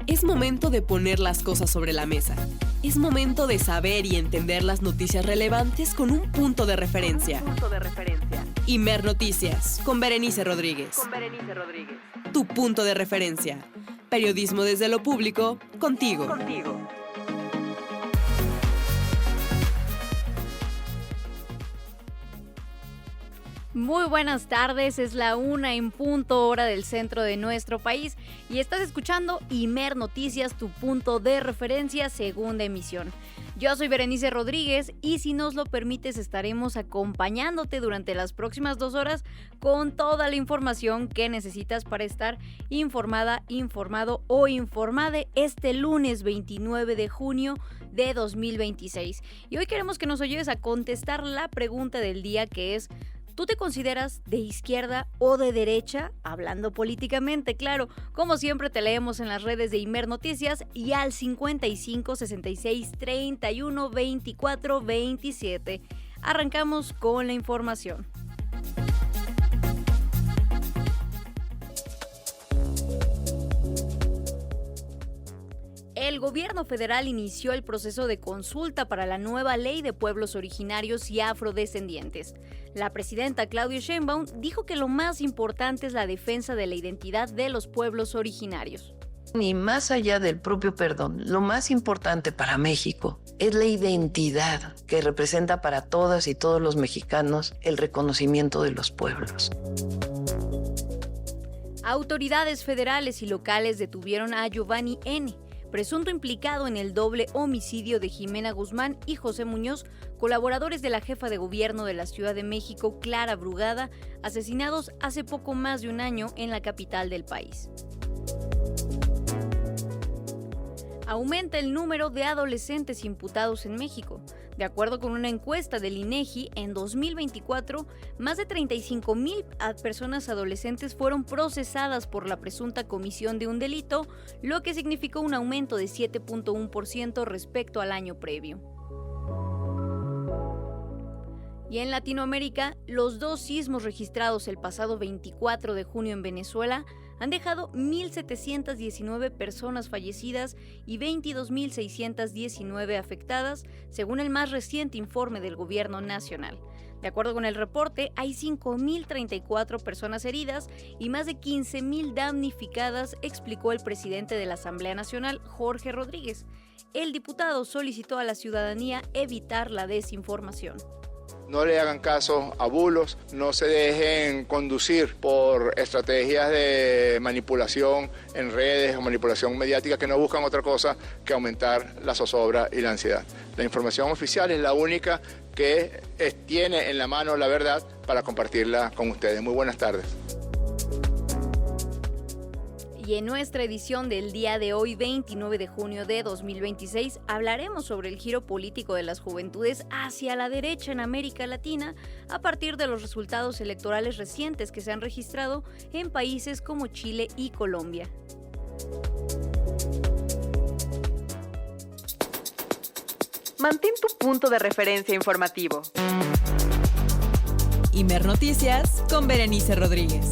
Es momento de poner las cosas sobre la mesa. Es momento de saber y entender las noticias relevantes con un punto de referencia. Imer Noticias, con Berenice Rodríguez. Tu punto de referencia. Periodismo desde lo público, contigo. Muy buenas tardes, es la 1 en punto hora del centro de nuestro país y estás escuchando Imer Noticias, tu punto de referencia, segunda emisión. Yo soy Berenice Rodríguez y si nos lo permites estaremos acompañándote durante las próximas 2 horas con toda la información que necesitas para estar informada, informado o informade este lunes 29 de junio de 2026. Y hoy queremos que nos ayudes a contestar la pregunta del día, que es: ¿tú te consideras de izquierda o de derecha? Hablando políticamente, claro. Como siempre te leemos en las redes de Imer Noticias y al 55 66 31 24 27. Arrancamos con la información. El gobierno federal inició el proceso de consulta para la nueva ley de pueblos originarios y afrodescendientes. La presidenta Claudia Sheinbaum dijo que lo más importante es la defensa de la identidad de los pueblos originarios. Y más allá del propio perdón, lo más importante para México es la identidad que representa para todas y todos los mexicanos el reconocimiento de los pueblos. Autoridades federales y locales detuvieron a Giovanni N., presunto implicado en el doble homicidio de Jimena Guzmán y José Muñoz, colaboradores de la jefa de gobierno de la Ciudad de México, Clara Brugada, asesinados hace poco más de un año en la capital del país. Aumenta el número de adolescentes imputados en México. De acuerdo con una encuesta del INEGI, en 2024, más de 35,000 personas adolescentes fueron procesadas por la presunta comisión de un delito, lo que significó un aumento de 7.1% respecto al año previo. Y en Latinoamérica, los 2 sismos registrados el pasado 24 de junio en Venezuela han dejado 1,719 personas fallecidas y 22,619 afectadas, según el más reciente informe del Gobierno Nacional. De acuerdo con el reporte, hay 5,034 personas heridas y más de 15,000 damnificadas, explicó el presidente de la Asamblea Nacional, Jorge Rodríguez. El diputado solicitó a la ciudadanía evitar la desinformación. No le hagan caso a bulos, no se dejen conducir por estrategias de manipulación en redes o manipulación mediática que no buscan otra cosa que aumentar la zozobra y la ansiedad. La información oficial es la única que tiene en la mano la verdad para compartirla con ustedes. Muy buenas tardes. Y en nuestra edición del día de hoy, 29 de junio de 2026, hablaremos sobre el giro político de las juventudes hacia la derecha en América Latina a partir de los resultados electorales recientes que se han registrado en países como Chile y Colombia. Mantén tu punto de referencia informativo. Imer Noticias con Berenice Rodríguez.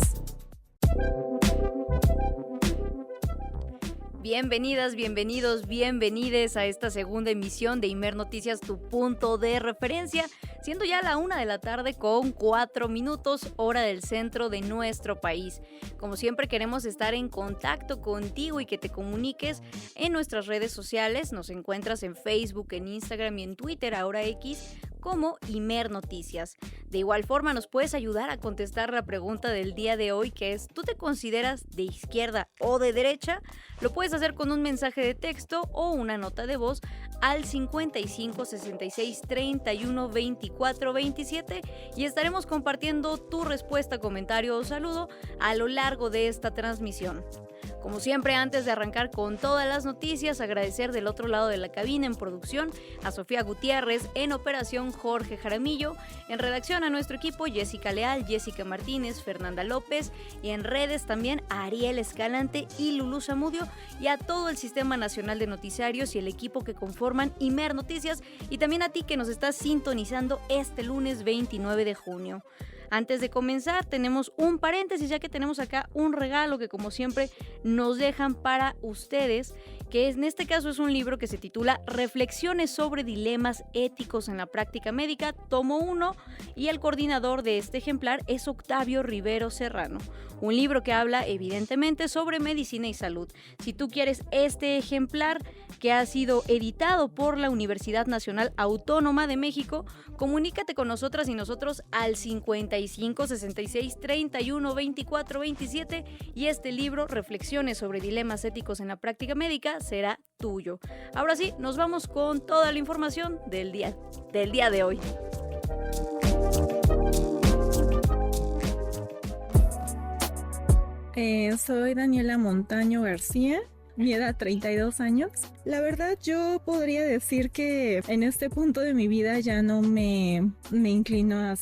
Bienvenidas, bienvenidos, bienvenides a esta segunda emisión de Imer Noticias, tu punto de referencia, siendo ya la 1 de la tarde con 4 minutos, hora del centro de nuestro país. Como siempre queremos estar en contacto contigo y que te comuniques en nuestras redes sociales. Nos encuentras en Facebook, en Instagram y en Twitter, ahora X, como Imer Noticias. De igual forma nos puedes ayudar a contestar la pregunta del día de hoy, que es: ¿tú te consideras de izquierda o de derecha? Lo puedes hacer con un mensaje de texto o una nota de voz al 55 66 31 24 27 y estaremos compartiendo tu respuesta, comentario o saludo a lo largo de esta transmisión. Como siempre, antes de arrancar con todas las noticias, agradecer del otro lado de la cabina en producción a Sofía Gutiérrez, en operación Jorge Jaramillo, en redacción a nuestro equipo Jessica Leal, Jessica Martínez, Fernanda López, y en redes también a Ariel Escalante y Lulú Zamudio, y a todo el Sistema Nacional de Noticiarios y el equipo que conforman Imer Noticias, y también a ti que nos estás sintonizando este lunes 29 de junio. Antes de comenzar, tenemos un paréntesis, ya que tenemos acá un regalo que, como siempre, nos dejan para ustedes, que en este caso es un libro que se titula Reflexiones sobre dilemas éticos en la práctica médica, tomo 1, y el coordinador de este ejemplar es Octavio Rivero Serrano. Un libro que habla, evidentemente, sobre medicina y salud. Si tú quieres este ejemplar, que ha sido editado por la Universidad Nacional Autónoma de México, comunícate con nosotras y nosotros al 55 66 31 24 27 y este libro, Reflexiones sobre dilemas éticos en la práctica médica, será tuyo. Ahora sí, nos vamos con toda la información del día de hoy. Soy Daniela Montaño García, mi edad 32 años. La verdad, yo podría decir que en este punto de mi vida ya no me inclino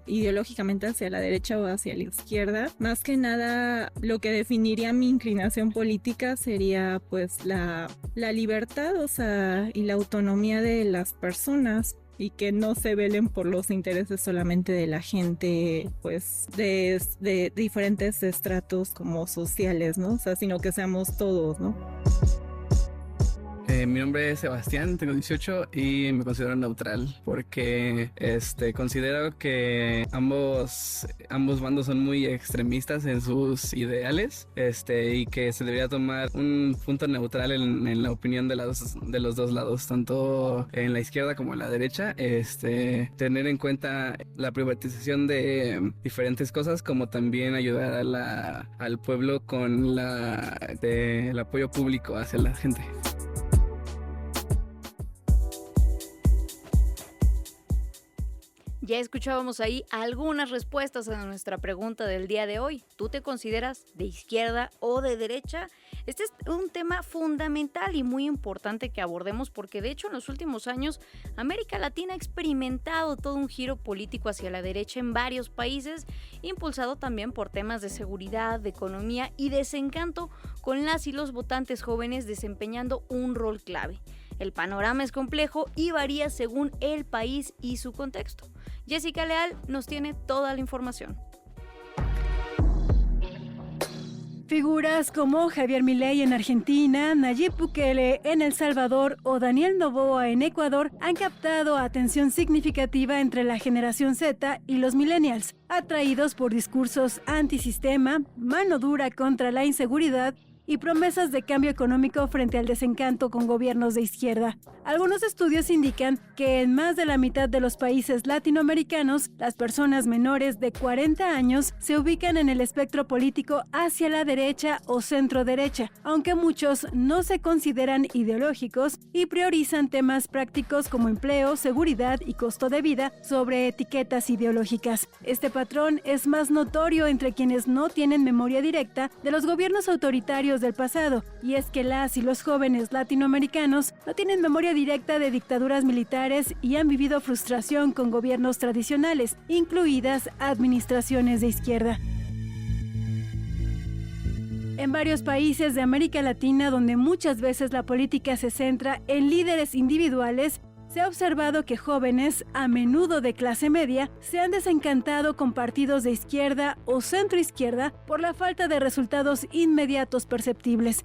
ideológicamente hacia la derecha o hacia la izquierda. Más que nada, lo que definiría mi inclinación política sería pues la libertad, y la autonomía de las personas, y que no se velen por los intereses solamente de la gente, pues, de diferentes estratos como sociales, ¿no? Sino que seamos todos, ¿no? Mi nombre es Sebastián, tengo 18 y me considero neutral porque considero que ambos bandos son muy extremistas en sus ideales y que se debería tomar un punto neutral en la opinión de los dos lados, tanto en la izquierda como en la derecha, tener en cuenta la privatización de diferentes cosas, como también ayudar al pueblo con el apoyo público hacia la gente. Ya escuchábamos ahí algunas respuestas a nuestra pregunta del día de hoy. ¿Tú te consideras de izquierda o de derecha? Este es un tema fundamental y muy importante que abordemos porque de hecho en los últimos años América Latina ha experimentado todo un giro político hacia la derecha en varios países, impulsado también por temas de seguridad, de economía y desencanto con las y los votantes jóvenes desempeñando un rol clave. El panorama es complejo y varía según el país y su contexto. Jessica Leal nos tiene toda la información. Figuras como Javier Milei en Argentina, Nayib Bukele en El Salvador o Daniel Noboa en Ecuador han captado atención significativa entre la generación Z y los millennials, atraídos por discursos antisistema, mano dura contra la inseguridad y promesas de cambio económico frente al desencanto con gobiernos de izquierda. Algunos estudios indican que en más de la mitad de los países latinoamericanos, las personas menores de 40 años se ubican en el espectro político hacia la derecha o centro-derecha, aunque muchos no se consideran ideológicos y priorizan temas prácticos como empleo, seguridad y costo de vida sobre etiquetas ideológicas. Este patrón es más notorio entre quienes no tienen memoria directa de los gobiernos autoritarios del pasado, y es que las y los jóvenes latinoamericanos no tienen memoria directa de dictaduras militares y han vivido frustración con gobiernos tradicionales, incluidas administraciones de izquierda. En varios países de América Latina, donde muchas veces la política se centra en líderes individuales, se ha observado que jóvenes, a menudo de clase media, se han desencantado con partidos de izquierda o centroizquierda por la falta de resultados inmediatos perceptibles.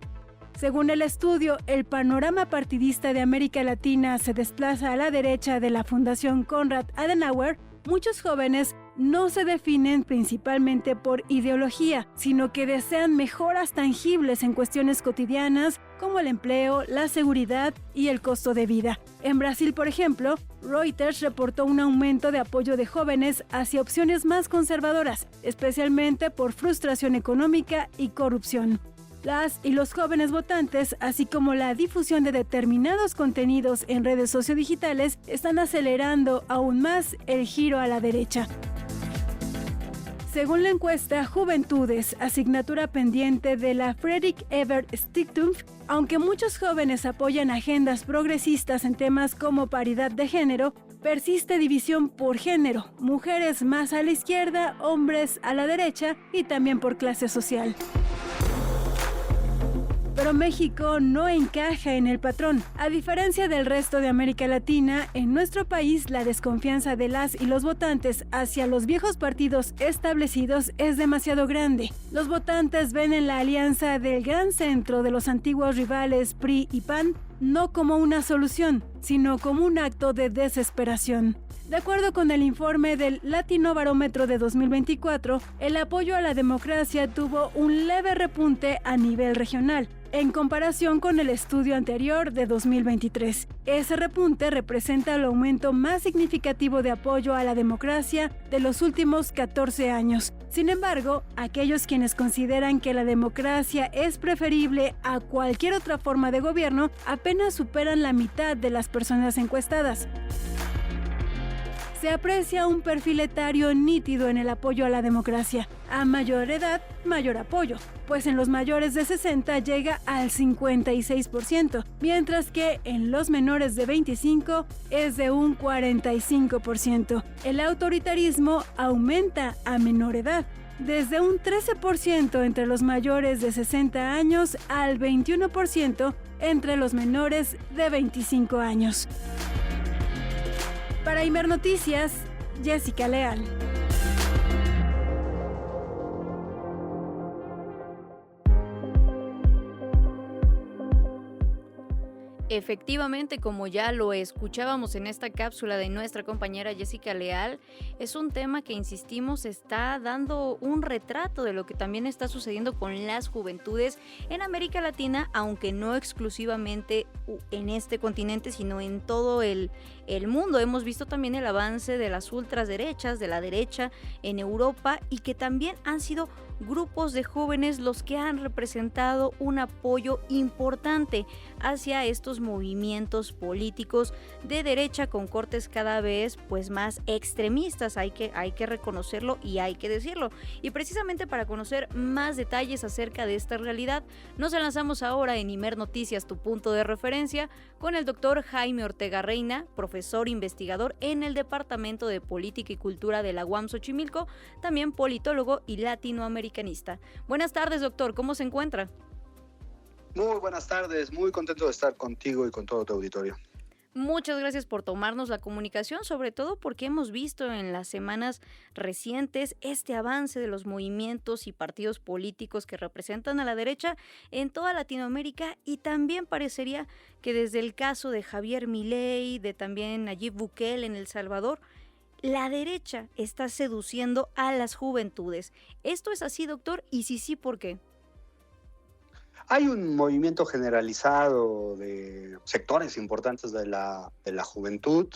Según el estudio, el panorama partidista de América Latina se desplaza a la derecha de la Fundación Konrad Adenauer. Muchos jóvenes no se definen principalmente por ideología, sino que desean mejoras tangibles en cuestiones cotidianas como el empleo, la seguridad y el costo de vida. En Brasil, por ejemplo, Reuters reportó un aumento de apoyo de jóvenes hacia opciones más conservadoras, especialmente por frustración económica y corrupción. Las y los jóvenes votantes, así como la difusión de determinados contenidos en redes sociodigitales, están acelerando aún más el giro a la derecha. Según la encuesta Juventudes, asignatura pendiente de la Friedrich Ebert Stiftung, aunque muchos jóvenes apoyan agendas progresistas en temas como paridad de género, persiste división por género, mujeres más a la izquierda, hombres a la derecha y también por clase social. Pero México no encaja en el patrón. A diferencia del resto de América Latina, en nuestro país la desconfianza de las y los votantes hacia los viejos partidos establecidos es demasiado grande. Los votantes ven en la alianza del gran centro de los antiguos rivales PRI y PAN no como una solución, sino como un acto de desesperación. De acuerdo con el informe del Latino Barómetro de 2024, el apoyo a la democracia tuvo un leve repunte a nivel regional, en comparación con el estudio anterior de 2023. Ese repunte representa el aumento más significativo de apoyo a la democracia de los últimos 14 años. Sin embargo, aquellos quienes consideran que la democracia es preferible a cualquier otra forma de gobierno apenas superan la mitad de las personas encuestadas. Se aprecia un perfil etario nítido en el apoyo a la democracia. A mayor edad, mayor apoyo, pues en los mayores de 60 llega al 56%, mientras que en los menores de 25 es de un 45%. El autoritarismo aumenta a menor edad, desde un 13% entre los mayores de 60 años al 21% entre los menores de 25 años. Para Imer Noticias, Jessica Leal. Efectivamente, como ya lo escuchábamos en esta cápsula de nuestra compañera Jessica Leal, es un tema que, insistimos, está dando un retrato de lo que también está sucediendo con las juventudes en América Latina, aunque no exclusivamente en este continente, sino en todo el mundo. Hemos visto también el avance de las ultraderechas, de la derecha en Europa, y que también han sido grupos de jóvenes los que han representado un apoyo importante hacia estos movimientos políticos de derecha con cortes cada vez más extremistas. Hay que reconocerlo y hay que decirlo. Y precisamente para conocer más detalles acerca de esta realidad, nos lanzamos ahora en Imer Noticias, tu punto de referencia, con el doctor Jaime Ortega Reina, profesor investigador en el Departamento de Política y Cultura de la UAM Xochimilco, también politólogo y latinoamericanista. Buenas tardes, doctor, ¿cómo se encuentra? Muy buenas tardes, muy contento de estar contigo y con todo tu auditorio. Muchas gracias por tomarnos la comunicación, sobre todo porque hemos visto en las semanas recientes este avance de los movimientos y partidos políticos que representan a la derecha en toda Latinoamérica, y también parecería que desde el caso de Javier Milei, de también Nayib Bukele en El Salvador, la derecha está seduciendo a las juventudes. ¿Esto es así, doctor? Y si sí, ¿por qué? Hay un movimiento generalizado de sectores importantes de la juventud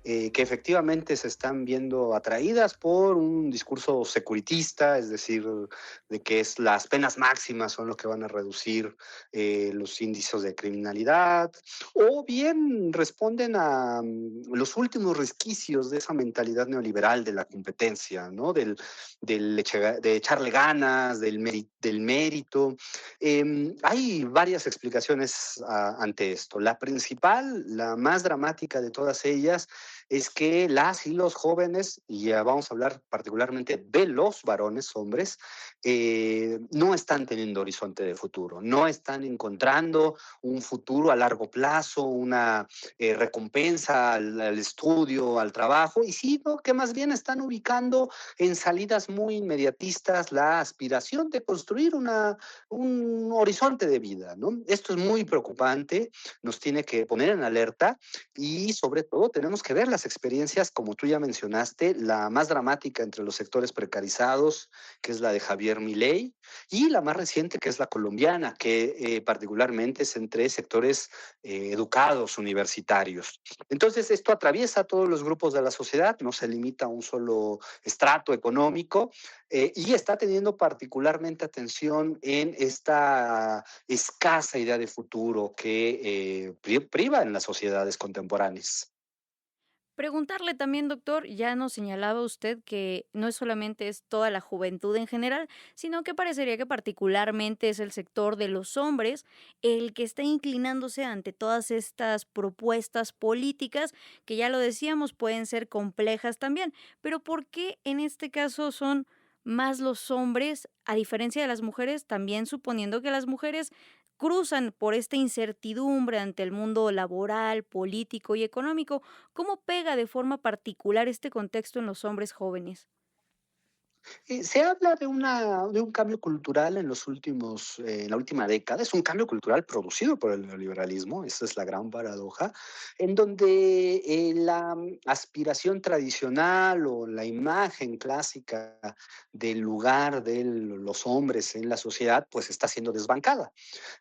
que efectivamente se están viendo atraídas por un discurso securitista, es decir, de que las penas máximas son lo que van a reducir los índices de criminalidad, o bien responden a los últimos resquicios de esa mentalidad neoliberal de la competencia, ¿no? de echarle ganas, del mérito. Hay varias explicaciones ante esto. La principal, la más dramática de todas ellas, es que las y los jóvenes, y ya vamos a hablar particularmente de los varones, hombres, no están teniendo horizonte de futuro, no están encontrando un futuro a largo plazo, una recompensa al estudio, al trabajo, y sino que más bien están ubicando en salidas muy inmediatistas la aspiración de construir un horizonte de vida, ¿no? Esto es muy preocupante, nos tiene que poner en alerta, y sobre todo tenemos que ver las experiencias, como tú ya mencionaste, la más dramática entre los sectores precarizados, que es la de Javier Milei, y la más reciente, que es la colombiana, que particularmente es entre sectores educados, universitarios. Entonces, esto atraviesa todos los grupos de la sociedad, no se limita a un solo estrato económico, y está teniendo particularmente atención en esta escasa idea de futuro que priva en las sociedades contemporáneas. Preguntarle también, doctor, ya nos señalaba usted que no solamente es toda la juventud en general, sino que parecería que particularmente es el sector de los hombres el que está inclinándose ante todas estas propuestas políticas que ya lo decíamos pueden ser complejas también. Pero ¿por qué en este caso son más los hombres a diferencia de las mujeres, también suponiendo que las mujeres cruzan por esta incertidumbre ante el mundo laboral, político y económico? ¿Cómo pega de forma particular este contexto en los hombres jóvenes? Se habla de un cambio cultural en los últimos, en la última década. Es un cambio cultural producido por el neoliberalismo, esa es la gran paradoja, en donde la aspiración tradicional o la imagen clásica del lugar de los hombres en la sociedad, pues está siendo desbancada.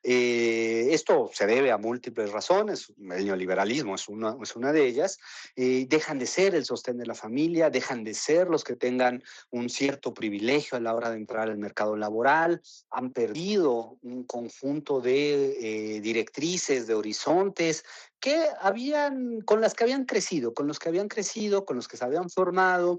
Esto se debe a múltiples razones, el neoliberalismo es una de ellas. Dejan de ser el sostén de la familia, dejan de ser los que tengan un cierto privilegio a la hora de entrar al mercado laboral, han perdido un conjunto de directrices, de horizontes con las que habían crecido, con los que habían crecido, con los que se habían formado.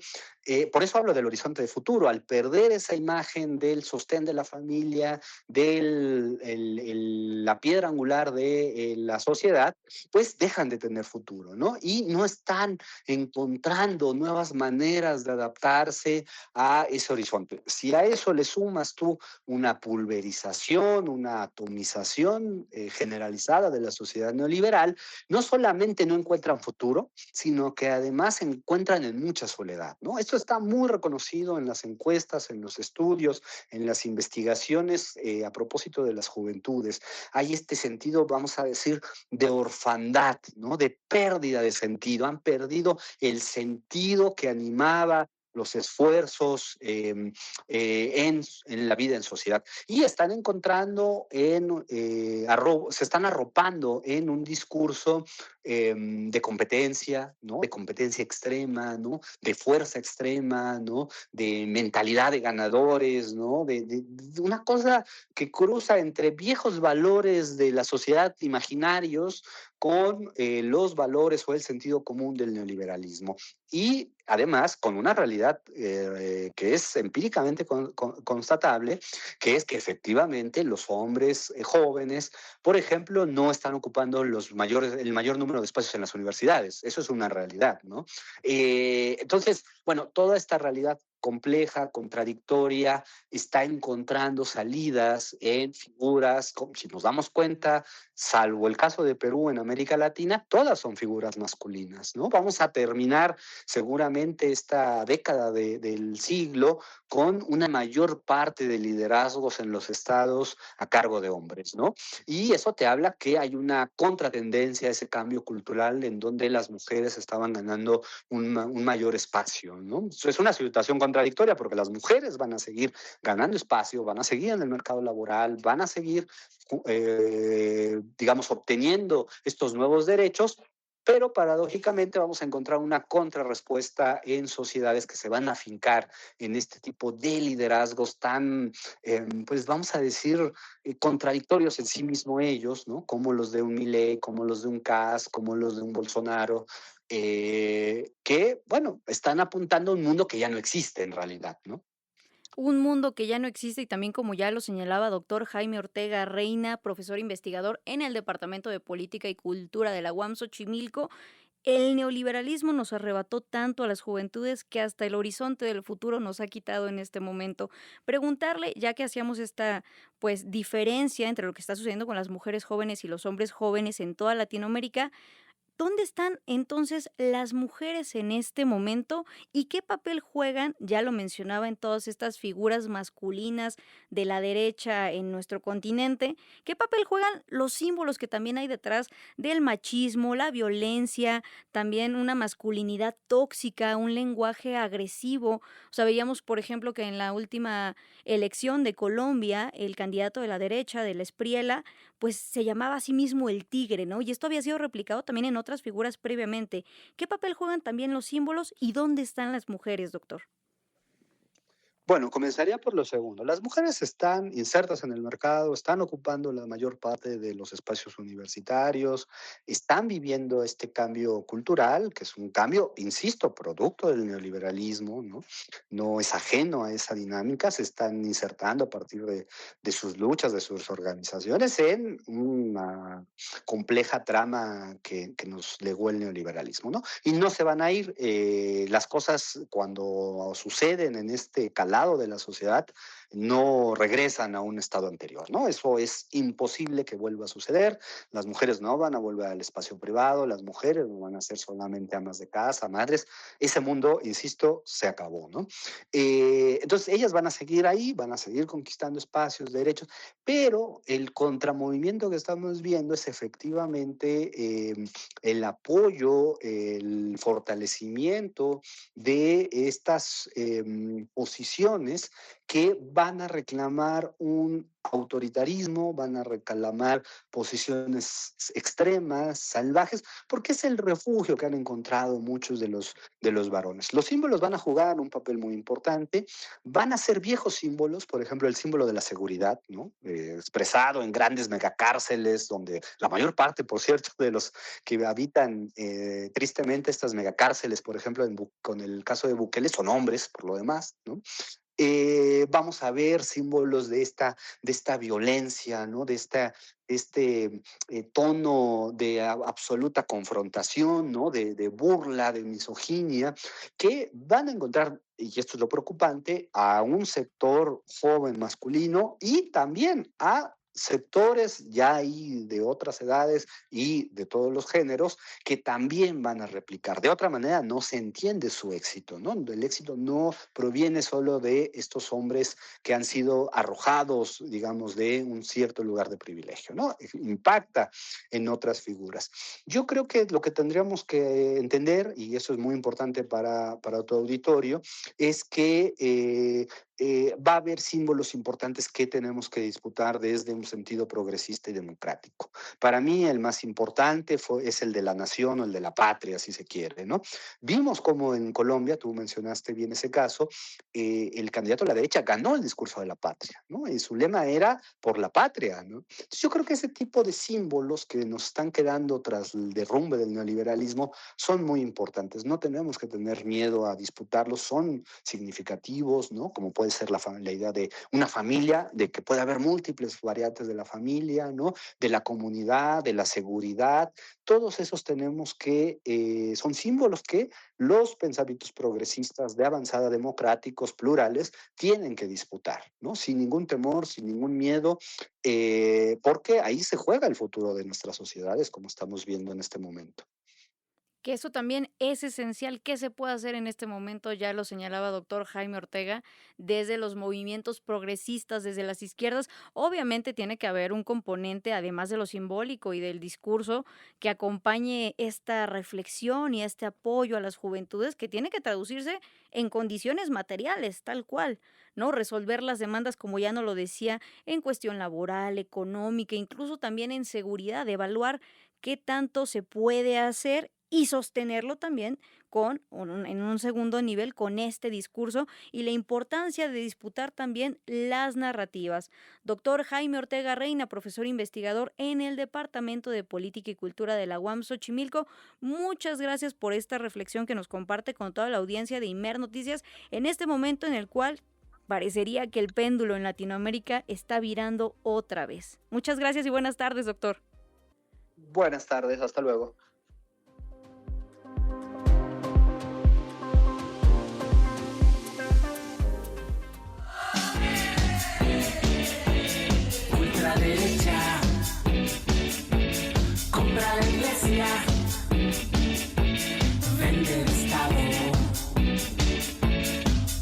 Por eso hablo del horizonte de futuro. Al perder esa imagen del sostén de la familia, la piedra angular de la sociedad, pues dejan de tener futuro, ¿no? Y no están encontrando nuevas maneras de adaptarse a ese horizonte. Si a eso le sumas tú una pulverización, una atomización generalizada de la sociedad neoliberal, no solamente no encuentran futuro, sino que además se encuentran en mucha soledad, ¿no? Esto está muy reconocido en las encuestas, en los estudios, en las investigaciones a propósito de las juventudes. Hay este sentido, vamos a decir, de orfandad, ¿no? De pérdida de sentido. Han perdido el sentido que animaba los esfuerzos en la vida en sociedad. Y están encontrando se están arropando en un discurso de competencia, ¿no? De competencia extrema, ¿no? De fuerza extrema, ¿no? De mentalidad de ganadores, ¿no? De una cosa que cruza entre viejos valores de la sociedad imaginarios con los valores o el sentido común del neoliberalismo. Y además con una realidad que es empíricamente constatable, que es que efectivamente los hombres jóvenes, por ejemplo, no están ocupando el mayor número de espacios en las universidades. Eso es una realidad, ¿no? Entonces, bueno, toda esta realidad compleja, contradictoria, está encontrando salidas en figuras, si nos damos cuenta, salvo el caso de Perú en América Latina, todas son figuras masculinas, ¿no? Vamos a terminar seguramente esta década del siglo con una mayor parte de liderazgos en los estados a cargo de hombres, ¿no? Y eso te habla que hay una contratendencia a ese cambio cultural en donde las mujeres estaban ganando un mayor espacio, ¿no? Es una situación contradictoria porque las mujeres van a seguir ganando espacio, van a seguir en el mercado laboral, van a seguir, digamos, obteniendo estos nuevos derechos, pero paradójicamente vamos a encontrar una contrarrespuesta en sociedades que se van a afincar en este tipo de liderazgos tan, pues vamos a decir, contradictorios en sí mismo ellos, ¿no? Como los de un Milei, como los de un Kass, como los de un Bolsonaro, que, bueno, están apuntando a un mundo que ya no existe en realidad, ¿no? Un mundo que ya no existe y también como ya lo señalaba doctor Jaime Ortega Reina, profesor investigador en el Departamento de Política y Cultura de la UAM Xochimilco, el neoliberalismo nos arrebató tanto a las juventudes que hasta el horizonte del futuro nos ha quitado en este momento. Preguntarle, ya que hacíamos esta pues diferencia entre lo que está sucediendo con las mujeres jóvenes y los hombres jóvenes en toda Latinoamérica, ¿dónde están entonces las mujeres en este momento y qué papel juegan? Ya lo mencionaba en todas estas figuras masculinas de la derecha en nuestro continente. ¿Qué papel juegan los símbolos que también hay detrás del machismo, la violencia, también una masculinidad tóxica, un lenguaje agresivo? O sea, veíamos, por ejemplo, que en la última elección de Colombia, el candidato de la derecha, del Espriella, pues se llamaba a sí mismo el tigre, ¿no? Y esto había sido replicado también en otras figuras previamente. ¿Qué papel juegan también los símbolos y dónde están las mujeres, doctor? Bueno, comenzaría por lo segundo. Las mujeres están insertas en el mercado, están ocupando la mayor parte de los espacios universitarios, están viviendo este cambio cultural, que es un cambio, insisto, producto del neoliberalismo, ¿no? No es ajeno a esa dinámica, se están insertando a partir de sus luchas, de sus organizaciones, en una compleja trama que nos legó el neoliberalismo, ¿no? Y no se van a ir. Las cosas cuando suceden en este calado de la sociedad no regresan a un estado anterior, ¿no? Eso es imposible que vuelva a suceder. Las mujeres no van a volver al espacio privado, las mujeres no van a ser solamente amas de casa, madres. Ese mundo, insisto, se acabó, ¿no? Entonces ellas van a seguir ahí, van a seguir conquistando espacios, derechos, pero el contramovimiento que estamos viendo es efectivamente el apoyo, el fortalecimiento de estas posiciones que van a reclamar un autoritarismo, van a reclamar posiciones extremas, salvajes, porque es el refugio que han encontrado muchos de los varones. Los símbolos van a jugar un papel muy importante, van a ser viejos símbolos, por ejemplo, el símbolo de la seguridad, ¿no? Expresado en grandes megacárceles, donde la mayor parte, por cierto, de los que habitan tristemente estas megacárceles, por ejemplo, con el caso de Bukele, son hombres, por lo demás, ¿no? Vamos a ver símbolos de esta violencia, ¿no? De este tono de absoluta confrontación, ¿no? De burla, de misoginia, que van a encontrar, y esto es lo preocupante, a un sector joven masculino y también a sectores ya ahí de otras edades y de todos los géneros que también van a replicar. De otra manera no se entiende su éxito, ¿no? El éxito no proviene solo de estos hombres que han sido arrojados, digamos, de un cierto lugar de privilegio, ¿no? Impacta en otras figuras. Yo creo que lo que tendríamos que entender, y eso es muy importante para tu auditorio, es que va a haber símbolos importantes que tenemos que disputar desde un sentido progresista y democrático. Para mí el más importante es el de la nación o el de la patria, si se quiere, ¿no? Vimos como en Colombia, tú mencionaste bien ese caso, el candidato de la derecha ganó el discurso de la patria, ¿no? Y su lema era por la patria, ¿no? Entonces yo creo que ese tipo de símbolos que nos están quedando tras el derrumbe del neoliberalismo son muy importantes. No tenemos que tener miedo a disputarlos, son significativos, ¿no? Como puede ser la idea de una familia, de que puede haber múltiples variantes de la familia, ¿no? De la comunidad, de la seguridad. Todos esos tenemos que, son símbolos que los pensamientos progresistas de avanzada, democráticos, plurales, tienen que disputar, ¿no? Sin ningún temor, sin ningún miedo, porque ahí se juega el futuro de nuestras sociedades, como estamos viendo en este momento. Que eso también es esencial. ¿Qué se puede hacer en este momento? Ya lo señalaba doctor Jaime Ortega, desde los movimientos progresistas, desde las izquierdas. Obviamente tiene que haber un componente, además de lo simbólico y del discurso, que acompañe esta reflexión y este apoyo a las juventudes, que tiene que traducirse en condiciones materiales, tal cual, ¿no? Resolver las demandas, como ya no lo decía, en cuestión laboral, económica, incluso también en seguridad, evaluar qué tanto se puede hacer y sostenerlo también en un segundo nivel con este discurso y la importancia de disputar también las narrativas. Doctor Jaime Ortega Reina, profesor investigador en el Departamento de Política y Cultura de la UAM Xochimilco, muchas gracias por esta reflexión que nos comparte con toda la audiencia de Imer Noticias en este momento en el cual parecería que el péndulo en Latinoamérica está virando otra vez. Muchas gracias y buenas tardes, doctor. Buenas tardes, hasta luego. Ultraderecha, compra la iglesia, vende el Estado.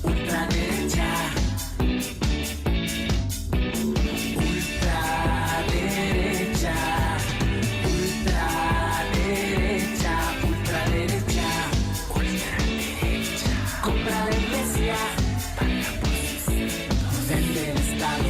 Ultraderecha, ultraderecha, ultraderecha, ultraderecha, ultraderecha, compra la iglesia, vende el Estado.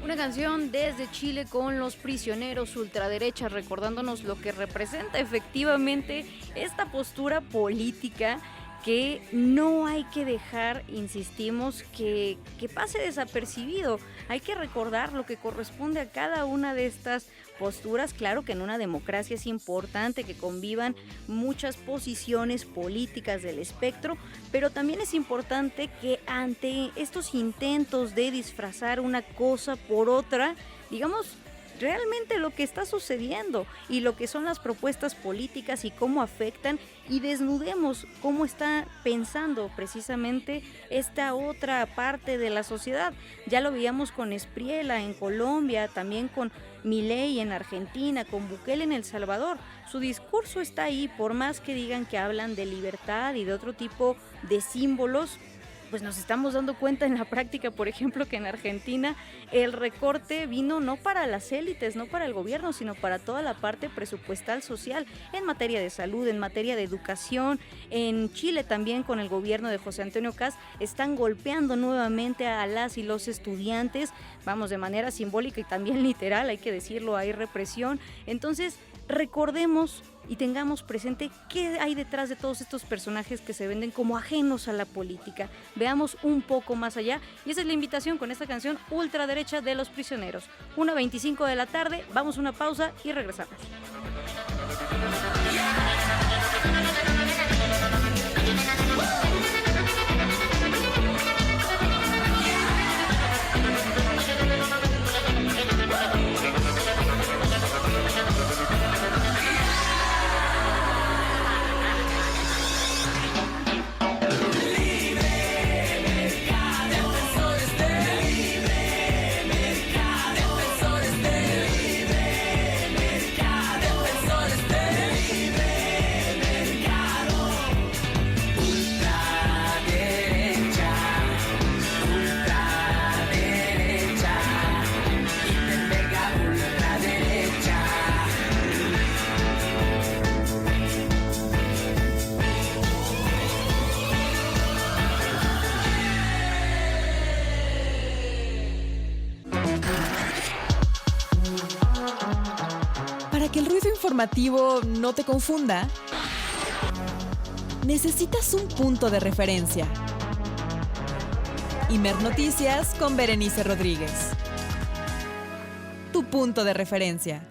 Una canción desde Chile con Los Prisioneros Ultraderecha, recordándonos lo que representa efectivamente esta postura política que no hay que dejar, insistimos, que pase desapercibido. Hay que recordar lo que corresponde a cada una de estas posturas. Claro que en una democracia es importante que convivan muchas posiciones políticas del espectro, pero también es importante que ante estos intentos de disfrazar una cosa por otra, digamos realmente lo que está sucediendo y lo que son las propuestas políticas y cómo afectan, y desnudemos cómo está pensando precisamente esta otra parte de la sociedad. Ya lo veíamos con Espriella en Colombia, también con Milei en Argentina, con Bukele en El Salvador. Su discurso está ahí, por más que digan que hablan de libertad y de otro tipo de símbolos, pues nos estamos dando cuenta en la práctica, por ejemplo, que en Argentina el recorte vino no para las élites, no para el gobierno, sino para toda la parte presupuestal social, en materia de salud, en materia de educación. En Chile también, con el gobierno de José Antonio Kast, están golpeando nuevamente a las y los estudiantes, vamos, de manera simbólica y también literal, hay que decirlo, hay represión. Entonces, recordemos y tengamos presente qué hay detrás de todos estos personajes que se venden como ajenos a la política. Veamos un poco más allá, y esa es la invitación con esta canción Ultraderecha de Los Prisioneros. 1:25 de la tarde, vamos a una pausa y regresamos. Para que el ruido informativo no te confunda, necesitas un punto de referencia. Imer Noticias con Berenice Rodríguez. Tu punto de referencia.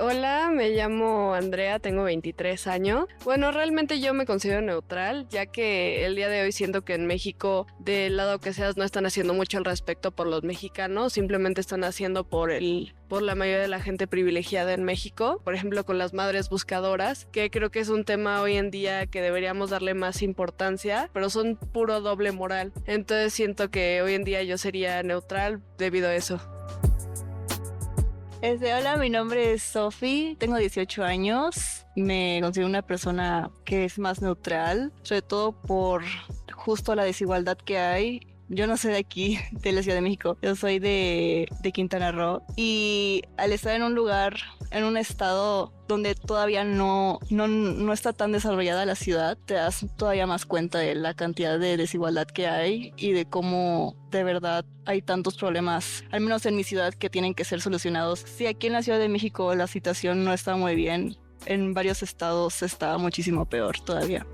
Hola, me llamo Andrea, tengo 23 años. Bueno, realmente yo me considero neutral, ya que el día de hoy siento que en México, del lado que seas, no están haciendo mucho al respecto por los mexicanos, simplemente están haciendo por la mayoría de la gente privilegiada en México, por ejemplo con las madres buscadoras, que creo que es un tema hoy en día que deberíamos darle más importancia, pero son puro doble moral. Entonces siento que hoy en día yo sería neutral debido a eso. Hola, mi nombre es Sophie, tengo 18 años, me considero una persona que es más neutral, sobre todo por justo la desigualdad que hay. Yo no soy de aquí, de la Ciudad de México, yo soy de Quintana Roo, y al estar en un lugar, en un estado donde todavía no está tan desarrollada la ciudad, te das todavía más cuenta de la cantidad de desigualdad que hay y de cómo de verdad hay tantos problemas, al menos en mi ciudad, que tienen que ser solucionados. Sí, aquí en la Ciudad de México la situación no está muy bien, en varios estados está muchísimo peor todavía.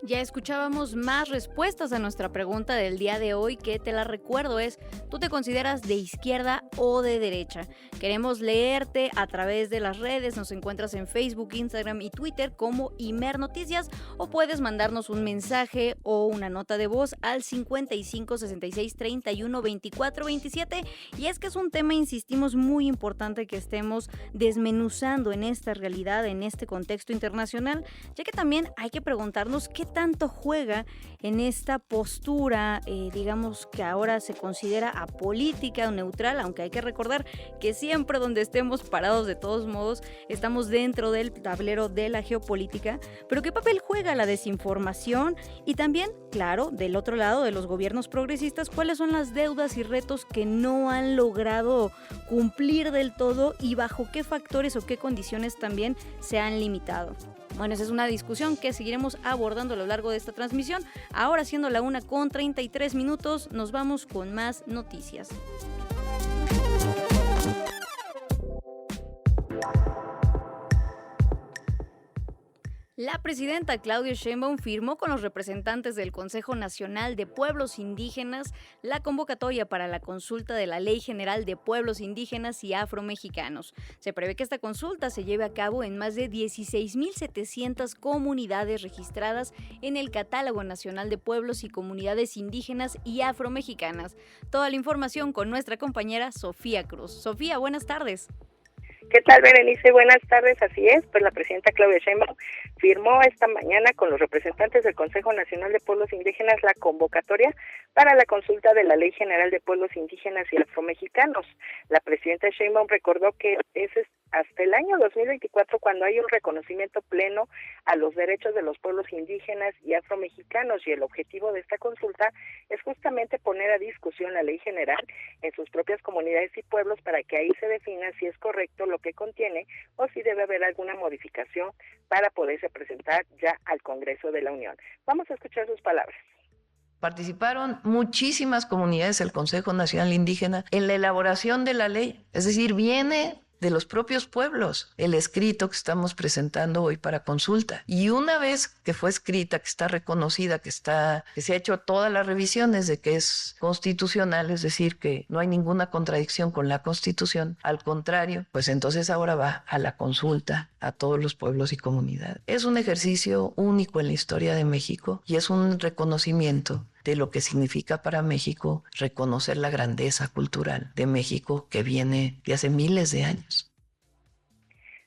Ya escuchábamos más respuestas a nuestra pregunta del día de hoy, que te la recuerdo es: ¿tú te consideras de izquierda o de derecha? Queremos leerte a través de las redes, nos encuentras en Facebook, Instagram y Twitter como Imer Noticias, o puedes mandarnos un mensaje o una nota de voz al 55 66 31 24 27. Y es que es un tema, insistimos, muy importante que estemos desmenuzando en esta realidad, en este contexto internacional, ya que también hay que preguntarnos qué tanto juega en esta postura, digamos que ahora se considera apolítica o neutral, aunque hay que recordar que siempre donde estemos parados, de todos modos, estamos dentro del tablero de la geopolítica. Pero ¿qué papel juega la desinformación? Y también, claro, del otro lado de los gobiernos progresistas, ¿cuáles son las deudas y retos que no han logrado cumplir del todo y bajo qué factores o qué condiciones también se han limitado? Bueno, esa es una discusión que seguiremos abordando a lo largo de esta transmisión. Ahora, siendo la 1:33, nos vamos con más noticias. La presidenta Claudia Sheinbaum firmó con los representantes del Consejo Nacional de Pueblos Indígenas la convocatoria para la consulta de la Ley General de Pueblos Indígenas y Afromexicanos. Se prevé que esta consulta se lleve a cabo en más de 16.700 comunidades registradas en el Catálogo Nacional de Pueblos y Comunidades Indígenas y Afromexicanas. Toda la información con nuestra compañera Sofía Cruz. Sofía, buenas tardes. ¿Qué tal, Berenice? Buenas tardes, así es, pues la presidenta Claudia Sheinbaum firmó esta mañana con los representantes del Consejo Nacional de Pueblos Indígenas la convocatoria para la consulta de la Ley General de Pueblos Indígenas y Afromexicanos. La presidenta Sheinbaum recordó que es hasta el año 2024 cuando hay un reconocimiento pleno a los derechos de los pueblos indígenas y afromexicanos, y el objetivo de esta consulta es justamente poner a discusión la ley general en sus propias comunidades y pueblos para que ahí se defina si es correcto lo que contiene o si debe haber alguna modificación para poderse presentar ya al Congreso de la Unión. Vamos a escuchar sus palabras. Participaron muchísimas comunidades del Consejo Nacional Indígena en la elaboración de la ley, es decir, viene de los propios pueblos el escrito que estamos presentando hoy para consulta. Y una vez que fue escrita, que está reconocida, que se ha hecho todas las revisiones de que es constitucional, es decir, que no hay ninguna contradicción con la Constitución, al contrario, pues entonces ahora va a la consulta a todos los pueblos y comunidades. Es un ejercicio único en la historia de México y es un reconocimiento de lo que significa para México reconocer la grandeza cultural de México que viene de hace miles de años.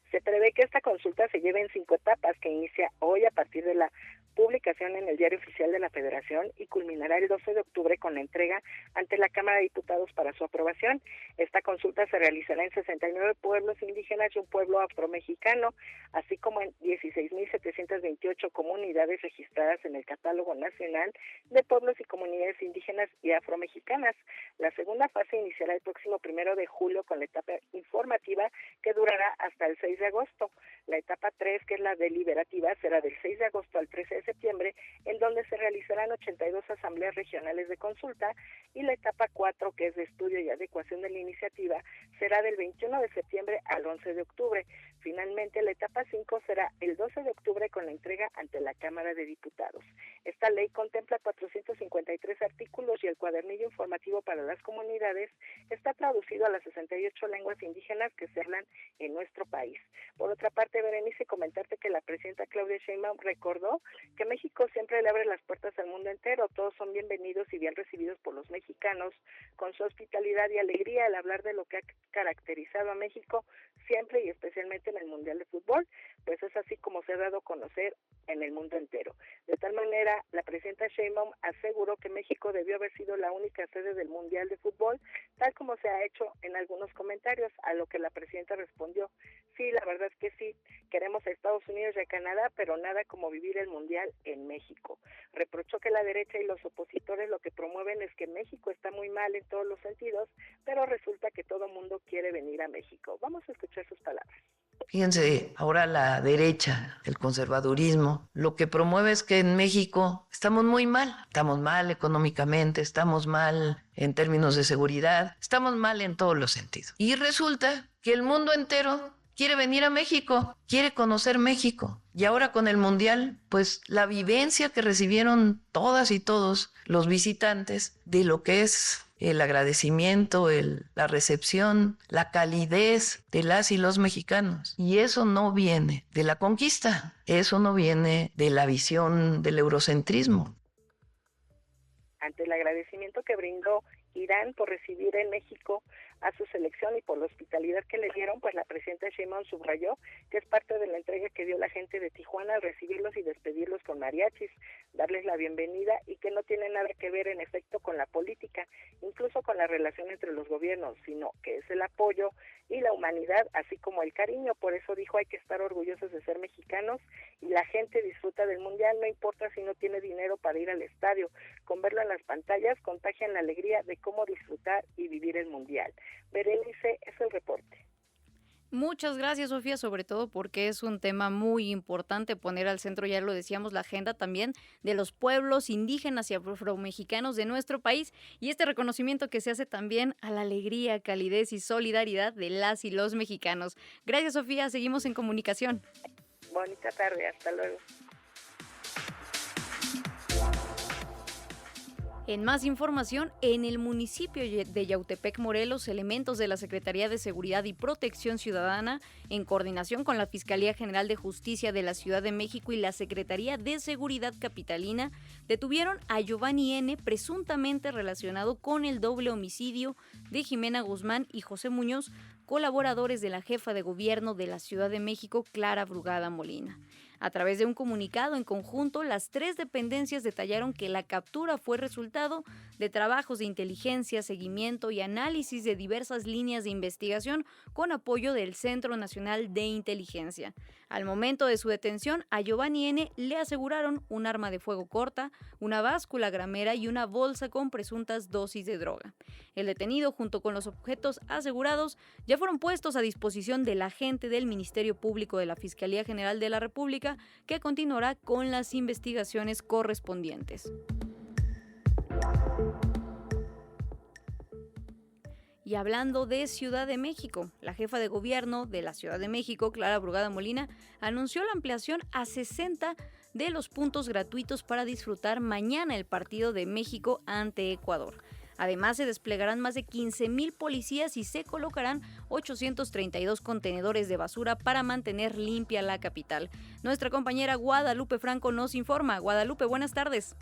Se prevé que esta consulta se lleve en 5 etapas, que inicia hoy a partir de la publicación en el Diario Oficial de la Federación y culminará el 12 de octubre con la entrega ante la Cámara de Diputados para su aprobación. Esta consulta se realizará en 69 pueblos indígenas y un pueblo afromexicano, así como en 16.728 comunidades registradas en el Catálogo Nacional de Pueblos y Comunidades Indígenas y Afromexicanas. La segunda fase iniciará el próximo 1 de julio con la etapa informativa que durará hasta el 6 de agosto. La etapa 3, que es la deliberativa, será del 6 de agosto al 13 de septiembre, en donde se realizarán 82 asambleas regionales de consulta, y la etapa 4, que es de estudio y adecuación de la iniciativa, será del 21 de septiembre al 11 de octubre. Finalmente, la etapa 5 será el 12 de octubre con la entrega ante la Cámara de Diputados. Esta ley contempla 453 artículos y el cuadernillo informativo para las comunidades está traducido a las 68 lenguas indígenas que se hablan en nuestro país. Por otra parte, Berenice, comentarte que la presidenta Claudia Sheinbaum recordó que México siempre le abre las puertas al mundo entero. Todos son bienvenidos y bien recibidos por los mexicanos, con su hospitalidad y alegría al hablar de lo que ha caracterizado a México siempre y especialmente en el Mundial de Fútbol, pues es así como se ha dado a conocer en el mundo entero. De tal manera, la presidenta Sheinbaum aseguró que México debió haber sido la única sede del Mundial de Fútbol, tal como se ha hecho en algunos comentarios, a lo que la presidenta respondió: sí, la verdad es que sí, queremos a Estados Unidos y a Canadá, pero nada como vivir el Mundial en México. Reprochó que la derecha y los opositores lo que promueven es que México está muy mal en todos los sentidos, pero resulta que todo mundo quiere venir a México. Vamos a escuchar sus palabras. Fíjense, ahora la derecha, el conservadurismo, lo que promueve es que en México estamos muy mal. Estamos mal económicamente, estamos mal en términos de seguridad, estamos mal en todos los sentidos. Y resulta que el mundo entero quiere venir a México, quiere conocer México. Y ahora con el Mundial, pues la vivencia que recibieron todas y todos los visitantes de lo que es el agradecimiento, la recepción, la calidez de las y los mexicanos. Y eso no viene de la conquista, eso no viene de la visión del eurocentrismo. Ante el agradecimiento que brindó Irán por recibir en México a su selección y por la hospitalidad que le dieron, pues la presidenta Sheinbaum subrayó que es parte de la entrega que dio la gente de Tijuana al recibirlos y despedirlos con mariachis, darles la bienvenida, y que no tiene nada que ver en efecto con la política, incluso con la relación entre los gobiernos, sino que es el apoyo y la humanidad, así como el cariño. Por eso dijo: hay que estar orgullosos de ser mexicanos, y la gente disfruta del Mundial, no importa si no tiene dinero para ir al estadio, con verlo en las pantallas contagian la alegría de cómo disfrutar y vivir el Mundial. Berenice, es el reporte. Muchas gracias, Sofía, sobre todo porque es un tema muy importante poner al centro, ya lo decíamos, la agenda también de los pueblos indígenas y afromexicanos de nuestro país, y este reconocimiento que se hace también a la alegría, calidez y solidaridad de las y los mexicanos. Gracias, Sofía, seguimos en comunicación. Bonita tarde, hasta luego. En más información, en el municipio de Yautepec, Morelos, elementos de la Secretaría de Seguridad y Protección Ciudadana, en coordinación con la Fiscalía General de Justicia de la Ciudad de México y la Secretaría de Seguridad Capitalina, detuvieron a Giovanni N., presuntamente relacionado con el doble homicidio de Jimena Guzmán y José Muñoz, colaboradores de la jefa de gobierno de la Ciudad de México, Clara Brugada Molina. A través de un comunicado en conjunto, las tres dependencias detallaron que la captura fue resultado de trabajos de inteligencia, seguimiento y análisis de diversas líneas de investigación con apoyo del Centro Nacional de Inteligencia. Al momento de su detención, a Giovanni N. le aseguraron un arma de fuego corta, una báscula gramera y una bolsa con presuntas dosis de droga. El detenido, junto con los objetos asegurados, ya fueron puestos a disposición del agente del Ministerio Público de la Fiscalía General de la República, que continuará con las investigaciones correspondientes. Y hablando de Ciudad de México, la jefa de gobierno de la Ciudad de México, Clara Brugada Molina, anunció la ampliación a 60 de los puntos gratuitos para disfrutar mañana el partido de México ante Ecuador. Además, se desplegarán más de 15,000 policías y se colocarán 832 contenedores de basura para mantener limpia la capital. Nuestra compañera Guadalupe Franco nos informa. Guadalupe, buenas tardes.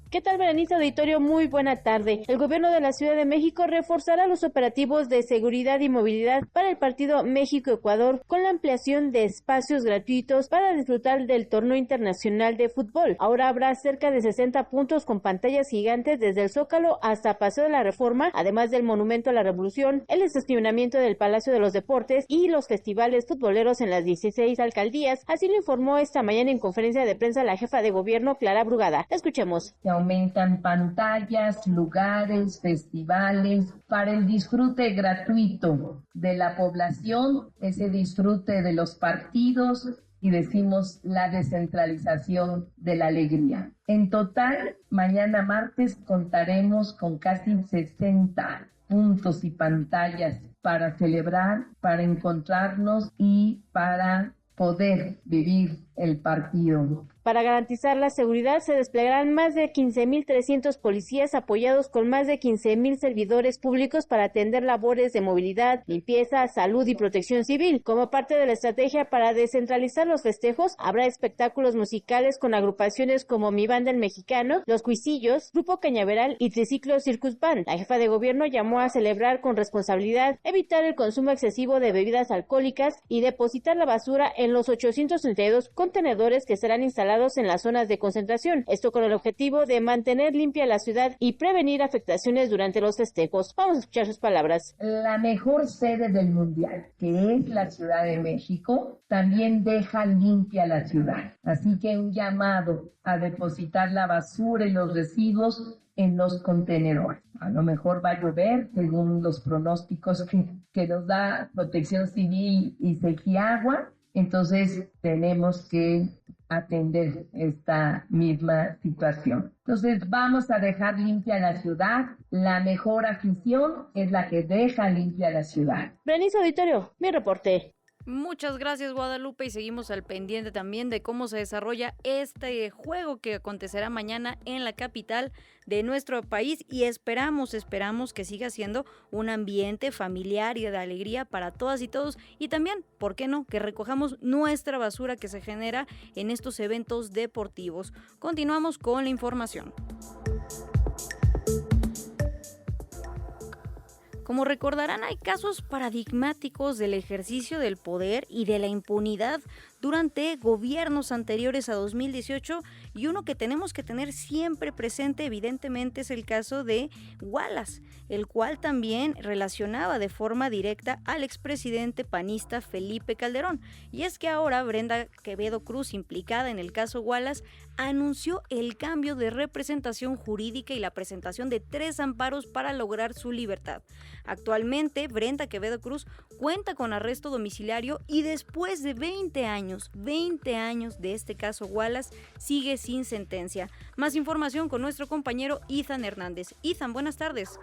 ¿Qué tal, Berenice Auditorio? Muy buena tarde. El gobierno de la Ciudad de México reforzará los operativos de seguridad y movilidad para el partido México-Ecuador con la ampliación de espacios gratuitos para disfrutar del torneo internacional de fútbol. Ahora habrá cerca de 60 puntos con pantallas gigantes desde el Zócalo hasta Paseo de la Reforma, además del Monumento a la Revolución, el estacionamiento del Palacio de los Deportes y los festivales futboleros en las 16 alcaldías. Así lo informó esta mañana en conferencia de prensa la jefa de gobierno, Clara Brugada. Escuchemos. Aumentan pantallas, lugares, festivales para el disfrute gratuito de la población, ese disfrute de los partidos y decimos la descentralización de la alegría. En total, mañana martes contaremos con casi 60 puntos y pantallas para celebrar, para encontrarnos y para poder vivir el partido. Para garantizar la seguridad se desplegarán más de 15,300 policías apoyados con más de 15,000 servidores públicos para atender labores de movilidad, limpieza, salud y protección civil. Como parte de la estrategia para descentralizar los festejos, habrá espectáculos musicales con agrupaciones como Mi Banda el Mexicano, Los Cuisillos, Grupo Cañaveral y Triciclo Circus Band. La jefa de gobierno llamó a celebrar con responsabilidad, evitar el consumo excesivo de bebidas alcohólicas y depositar la basura en los 832 contenedores que serán instalados en las zonas de concentración. Esto con el objetivo de mantener limpia la ciudad y prevenir afectaciones durante los festejos. Vamos a escuchar sus palabras. La mejor sede del mundial, que es la Ciudad de México, también deja limpia la ciudad. Así que un llamado a depositar la basura y los residuos en los contenedores. A lo mejor va a llover, según los pronósticos que nos da Protección Civil y Segiagua. Entonces tenemos que atender esta misma situación. Entonces vamos a dejar limpia la ciudad. La mejor afición es la que deja limpia la ciudad. Berenice Auditorio, mi reporte. Muchas gracias, Guadalupe, y seguimos al pendiente también de cómo se desarrolla este juego que acontecerá mañana en la capital de nuestro país y esperamos que siga siendo un ambiente familiar y de alegría para todas y todos y también, ¿por qué no?, que recojamos nuestra basura que se genera en estos eventos deportivos. Continuamos con la información. Como recordarán, hay casos paradigmáticos del ejercicio del poder y de la impunidad durante gobiernos anteriores a 2018 y uno que tenemos que tener siempre presente evidentemente es el caso de Wallace, el cual también relacionaba de forma directa al expresidente panista Felipe Calderón. Y es que ahora Brenda Quevedo Cruz, implicada en el caso Wallace, anunció el cambio de representación jurídica y la presentación de 3 amparos para lograr su libertad. Actualmente, Brenda Quevedo Cruz cuenta con arresto domiciliario y después de 20 años de este caso Wallace, sigue sin sentencia. Más información con nuestro compañero Ethan Hernández. Ethan, buenas tardes.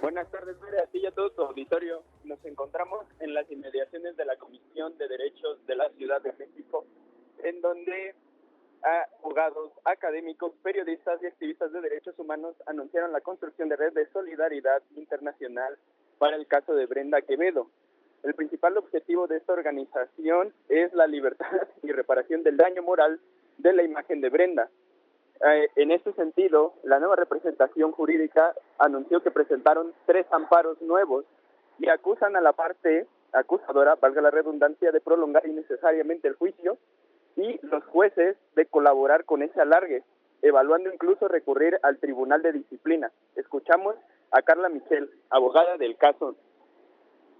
Buenas tardes, a ti y a todo tu auditorio. Nos encontramos en las inmediaciones de la Comisión de Derechos de la Ciudad de México, en donde abogados, académicos, periodistas y activistas de derechos humanos anunciaron la construcción de red de solidaridad internacional para el caso de Brenda Quevedo. El principal objetivo de esta organización es la libertad y reparación del daño moral de la imagen de Brenda. En este sentido, la nueva representación jurídica anunció que presentaron 3 amparos nuevos y acusan a la parte acusadora, valga la redundancia, de prolongar innecesariamente el juicio y los jueces de colaborar con ese alargue, evaluando incluso recurrir al Tribunal de Disciplina. Escuchamos a Carla Michel, abogada del caso.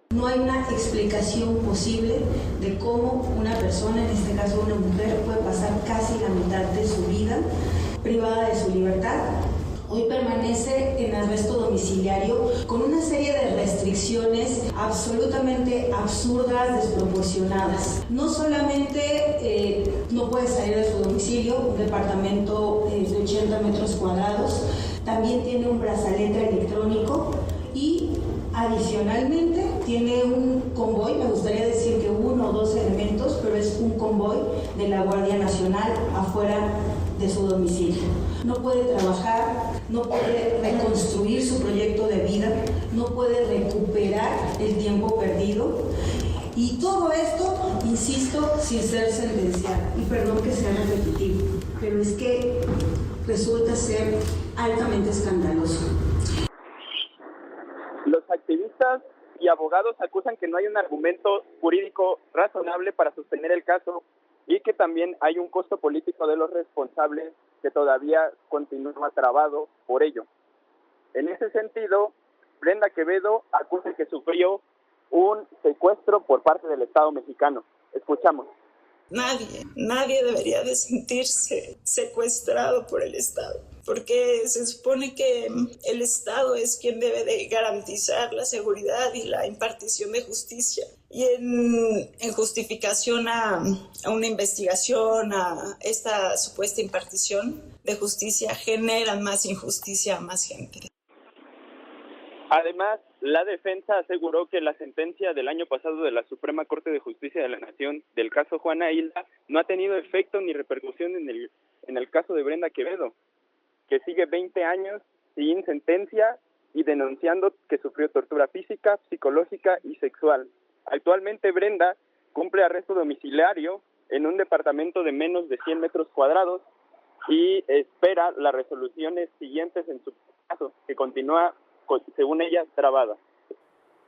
No hay una explicación posible de cómo una persona, en este caso una mujer, puede pasar casi la mitad de su vida privada de su libertad. Hoy permanece en arresto domiciliario con una serie de restricciones absolutamente absurdas, desproporcionadas. No solamente no puede salir de su domicilio, un departamento de 80 metros cuadrados, también tiene un brazalete electrónico y adicionalmente tiene un convoy, me gustaría decir que 1 o 2 elementos, pero es un convoy de la Guardia Nacional afuera de su domicilio. No puede trabajar, no puede reconstruir su proyecto de vida, no puede recuperar el tiempo perdido. Y todo esto, insisto, sin ser sentenciado. Y perdón que sea repetitivo, pero es que resulta ser altamente escandaloso. Los activistas y abogados acusan que no hay un argumento jurídico razonable para sostener el caso y que también hay un costo político de los responsables que todavía continúa trabado por ello. En ese sentido, Brenda Quevedo acusa que sufrió un secuestro por parte del Estado mexicano. Escuchamos. Nadie debería de sentirse secuestrado por el Estado, porque se supone que el Estado es quien debe de garantizar la seguridad y la impartición de justicia. Y en justificación a una investigación, a esta supuesta impartición de justicia, generan más injusticia a más gente. Además, la defensa aseguró que la sentencia del año pasado de la Suprema Corte de Justicia de la Nación del caso Juana Hilda no ha tenido efecto ni repercusión en el caso de Brenda Quevedo, que sigue 20 años sin sentencia y denunciando que sufrió tortura física, psicológica y sexual. Actualmente Brenda cumple arresto domiciliario en un departamento de menos de 100 metros cuadrados y espera las resoluciones siguientes en su caso, que continúa, según ella, trabada.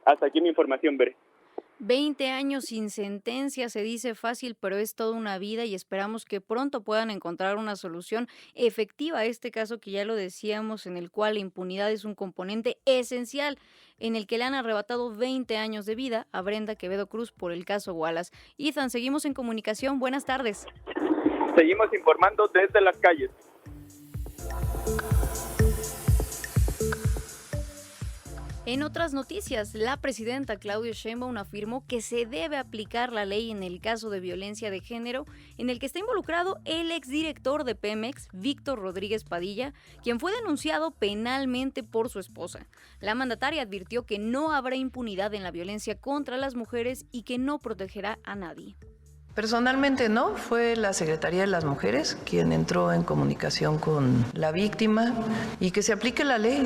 Hasta aquí mi información, Bere. 20 años sin sentencia, se dice fácil, pero es toda una vida y esperamos que pronto puedan encontrar una solución efectiva a este caso que ya lo decíamos, en el cual la impunidad es un componente esencial, en el que le han arrebatado 20 años de vida a Brenda Quevedo Cruz por el caso Wallace. Ethan, seguimos en comunicación. Buenas tardes. Seguimos informando desde las calles. En otras noticias, la presidenta Claudia Sheinbaum afirmó que se debe aplicar la ley en el caso de violencia de género en el que está involucrado el exdirector de Pemex, Víctor Rodríguez Padilla, quien fue denunciado penalmente por su esposa. La mandataria advirtió que no habrá impunidad en la violencia contra las mujeres y que no protegerá a nadie. Personalmente no, fue la Secretaría de las Mujeres quien entró en comunicación con la víctima y que se aplique la ley,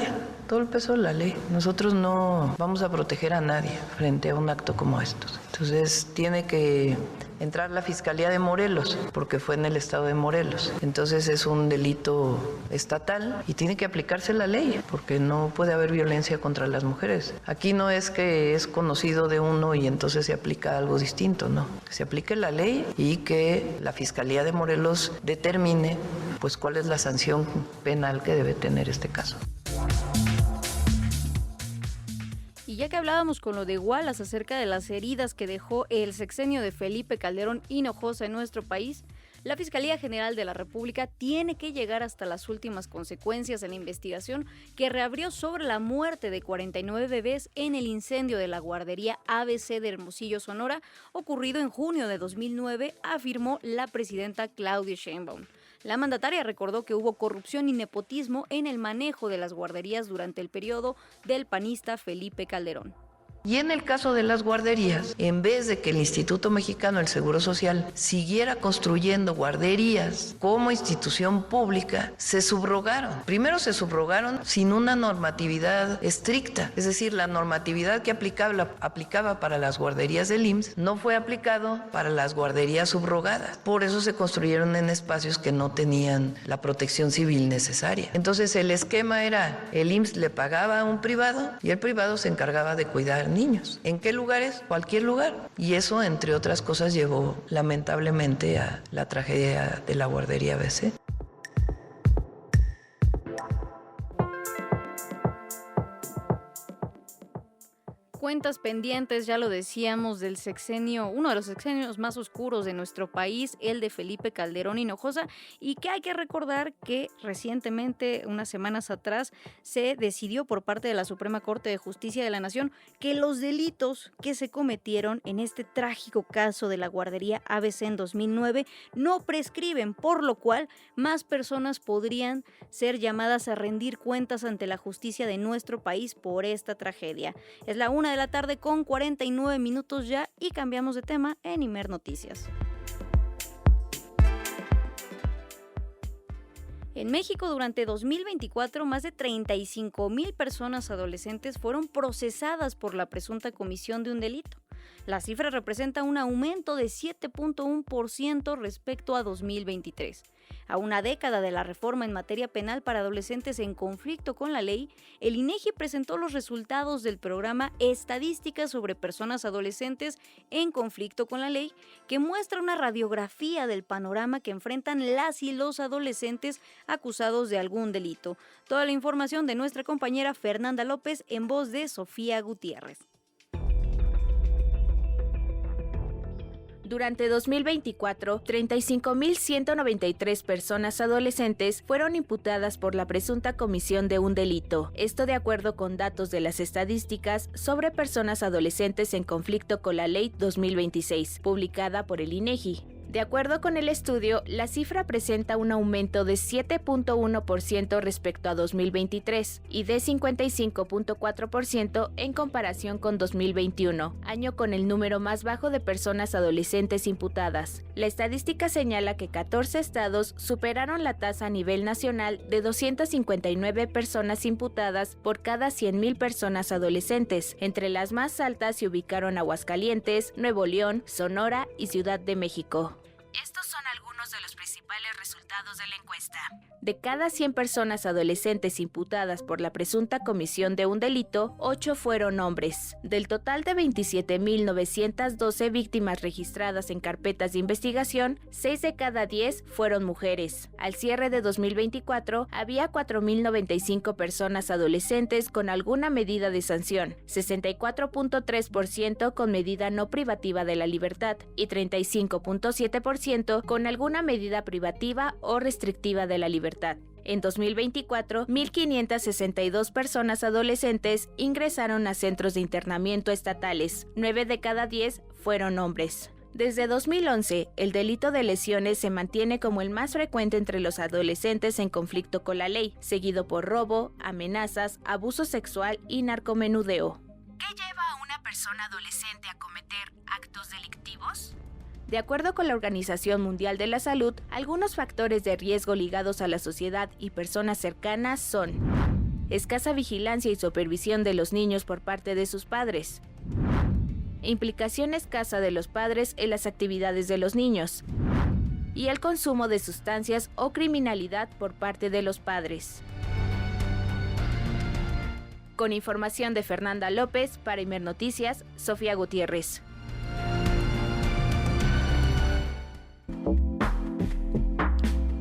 todo el peso de la ley. Nosotros no vamos a proteger a nadie frente a un acto como estos. Entonces tiene que entrar la Fiscalía de Morelos, porque fue en el estado de Morelos. Entonces es un delito estatal y tiene que aplicarse la ley, porque no puede haber violencia contra las mujeres. Aquí no es que es conocido de uno y entonces se aplica algo distinto, no. Que se aplique la ley y que la Fiscalía de Morelos determine pues cuál es la sanción penal que debe tener este caso. Y ya que hablábamos con lo de Wallace acerca de las heridas que dejó el sexenio de Felipe Calderón Hinojosa en nuestro país, la Fiscalía General de la República tiene que llegar hasta las últimas consecuencias de la investigación que reabrió sobre la muerte de 49 bebés en el incendio de la guardería ABC de Hermosillo, Sonora, ocurrido en junio de 2009, afirmó la presidenta Claudia Sheinbaum. La mandataria recordó que hubo corrupción y nepotismo en el manejo de las guarderías durante el periodo del panista Felipe Calderón. Y en el caso de las guarderías, en vez de que el Instituto Mexicano del Seguro Social siguiera construyendo guarderías como institución pública, se subrogaron. Primero se subrogaron sin una normatividad estricta, es decir, la normatividad que aplicaba para las guarderías del IMSS no fue aplicado para las guarderías subrogadas. Por eso se construyeron en espacios que no tenían la protección civil necesaria. Entonces el esquema era, el IMSS le pagaba a un privado y el privado se encargaba de cuidar niños. ¿En qué lugares? Cualquier lugar. Y eso, entre otras cosas, llevó lamentablemente a la tragedia de la guardería ABC. Cuentas pendientes, ya lo decíamos, del sexenio, uno de los sexenios más oscuros de nuestro país, el de Felipe Calderón Hinojosa, y que hay que recordar que recientemente, unas semanas atrás, se decidió por parte de la Suprema Corte de Justicia de la Nación que los delitos que se cometieron en este trágico caso de la guardería ABC en 2009 no prescriben, por lo cual más personas podrían ser llamadas a rendir cuentas ante la justicia de nuestro país por esta tragedia. Es la 1 de la tarde con 49 minutos ya y cambiamos de tema en Imer Noticias. En México, durante 2024, más de 35,000 personas adolescentes fueron procesadas por la presunta comisión de un delito. La cifra representa un aumento de 7.1% respecto a 2023. A una década de la reforma en materia penal para adolescentes en conflicto con la ley, el INEGI presentó los resultados del programa Estadísticas sobre personas adolescentes en conflicto con la ley, que muestra una radiografía del panorama que enfrentan las y los adolescentes acusados de algún delito. Toda la información de nuestra compañera Fernanda López en voz de Sofía Gutiérrez. Durante 2024, 35,193 personas adolescentes fueron imputadas por la presunta comisión de un delito. Esto de acuerdo con datos de las estadísticas sobre personas adolescentes en conflicto con la Ley 2026, publicada por el INEGI. De acuerdo con el estudio, la cifra presenta un aumento de 7.1% respecto a 2023 y de 55.4% en comparación con 2021, año con el número más bajo de personas adolescentes imputadas. La estadística señala que 14 estados superaron la tasa a nivel nacional de 259 personas imputadas por cada 100,000 personas adolescentes. Entre las más altas se ubicaron Aguascalientes, Nuevo León, Sonora y Ciudad de México. Estos son algunos de los principales resultados de la encuesta. De cada 100 personas adolescentes imputadas por la presunta comisión de un delito, 8 fueron hombres. Del total de 27,912 víctimas registradas en carpetas de investigación, 6 de cada 10 fueron mujeres. Al cierre de 2024, había 4,095 personas adolescentes con alguna medida de sanción, 64.3% con medida no privativa de la libertad y 35.7% con alguna medida privativa o restrictiva de la libertad. En 2024, 1,562 personas adolescentes ingresaron a centros de internamiento estatales. 9 de cada 10 fueron hombres. Desde 2011, el delito de lesiones se mantiene como el más frecuente entre los adolescentes en conflicto con la ley, seguido por robo, amenazas, abuso sexual y narcomenudeo. ¿Qué lleva a una persona adolescente a cometer actos delictivos? De acuerdo con la Organización Mundial de la Salud, algunos factores de riesgo ligados a la sociedad y personas cercanas son escasa vigilancia y supervisión de los niños por parte de sus padres, implicación escasa de los padres en las actividades de los niños y el consumo de sustancias o criminalidad por parte de los padres. Con información de Fernanda López, para Imer Noticias, Sofía Gutiérrez.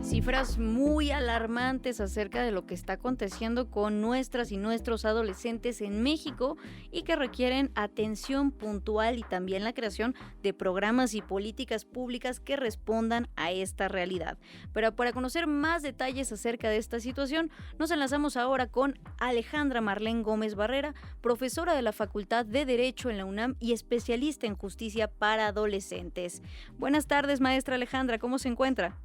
Cifras muy alarmantes acerca de lo que está aconteciendo con nuestras y nuestros adolescentes en México y que requieren atención puntual y también la creación de programas y políticas públicas que respondan a esta realidad. Pero para conocer más detalles acerca de esta situación, nos enlazamos ahora con Alejandra Marlene Gómez Barrera, profesora de la Facultad de Derecho en la UNAM y especialista en justicia para adolescentes. Buenas tardes, maestra Alejandra, ¿cómo se encuentra?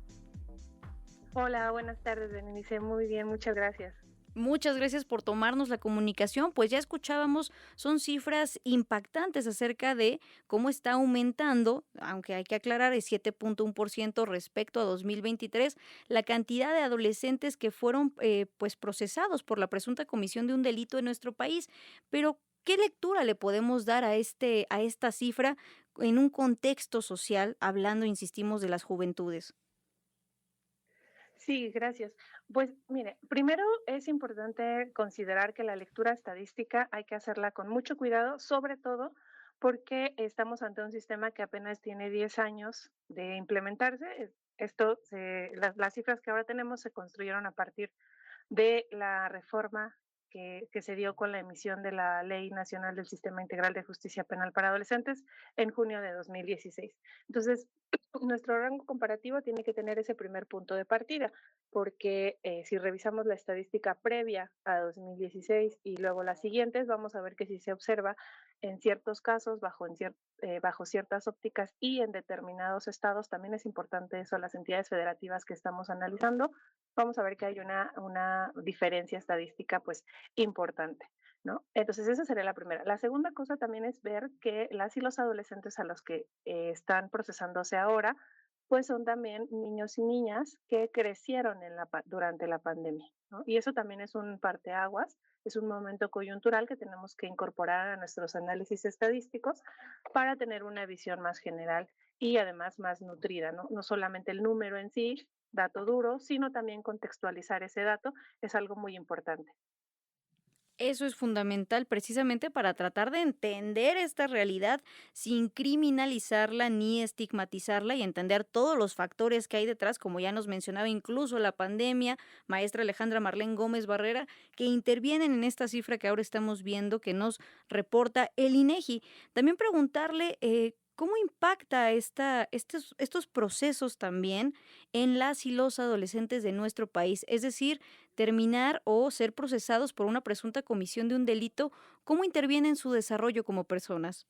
Hola, buenas tardes, Berenice. Muy bien, muchas gracias. Muchas gracias por tomarnos la comunicación. Pues ya escuchábamos, son cifras impactantes acerca de cómo está aumentando, aunque hay que aclarar, es 7.1% respecto a 2023, la cantidad de adolescentes que fueron pues procesados por la presunta comisión de un delito en nuestro país. Pero, ¿qué lectura le podemos dar a esta cifra en un contexto social, hablando, insistimos, de las juventudes? Sí, gracias. Pues mire, primero es importante considerar que la lectura estadística hay que hacerla con mucho cuidado, sobre todo porque estamos ante un sistema que apenas tiene 10 años de implementarse. Las cifras que ahora tenemos se construyeron a partir de la reforma que se dio con la emisión de la Ley Nacional del Sistema Integral de Justicia Penal para Adolescentes en junio de 2016. Entonces, nuestro rango comparativo tiene que tener ese primer punto de partida, porque si revisamos la estadística previa a 2016 y luego las siguientes, vamos a ver que sí se observa en ciertos casos, bajo ciertas ópticas y en determinados estados, también es importante eso, las entidades federativas que estamos analizando, vamos a ver que hay una diferencia estadística pues importante, ¿no? Entonces esa sería la primera. La segunda cosa también es ver que las y los adolescentes a los que están procesándose ahora, pues son también niños y niñas que crecieron durante la pandemia, ¿no? Y eso también es un parteaguas, es un momento coyuntural que tenemos que incorporar a nuestros análisis estadísticos para tener una visión más general y además más nutrida, ¿no? No solamente el número en sí, dato duro, sino también contextualizar ese dato es algo muy importante. Eso es fundamental precisamente para tratar de entender esta realidad sin criminalizarla ni estigmatizarla y entender todos los factores que hay detrás, como ya nos mencionaba incluso la pandemia, maestra Alejandra Marlene Gómez Barrera, que intervienen en esta cifra que ahora estamos viendo que nos reporta el INEGI. También preguntarle ¿cómo impacta estos procesos también en las y los adolescentes de nuestro país? Es decir, terminar o ser procesados por una presunta comisión de un delito, ¿cómo interviene en su desarrollo como personas?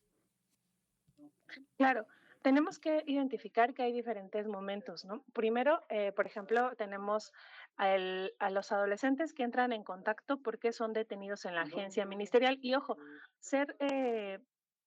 Claro, tenemos que identificar que hay diferentes momentos, ¿no? Primero, por ejemplo, tenemos a los adolescentes que entran en contacto porque son detenidos en la agencia ministerial y ojo, ser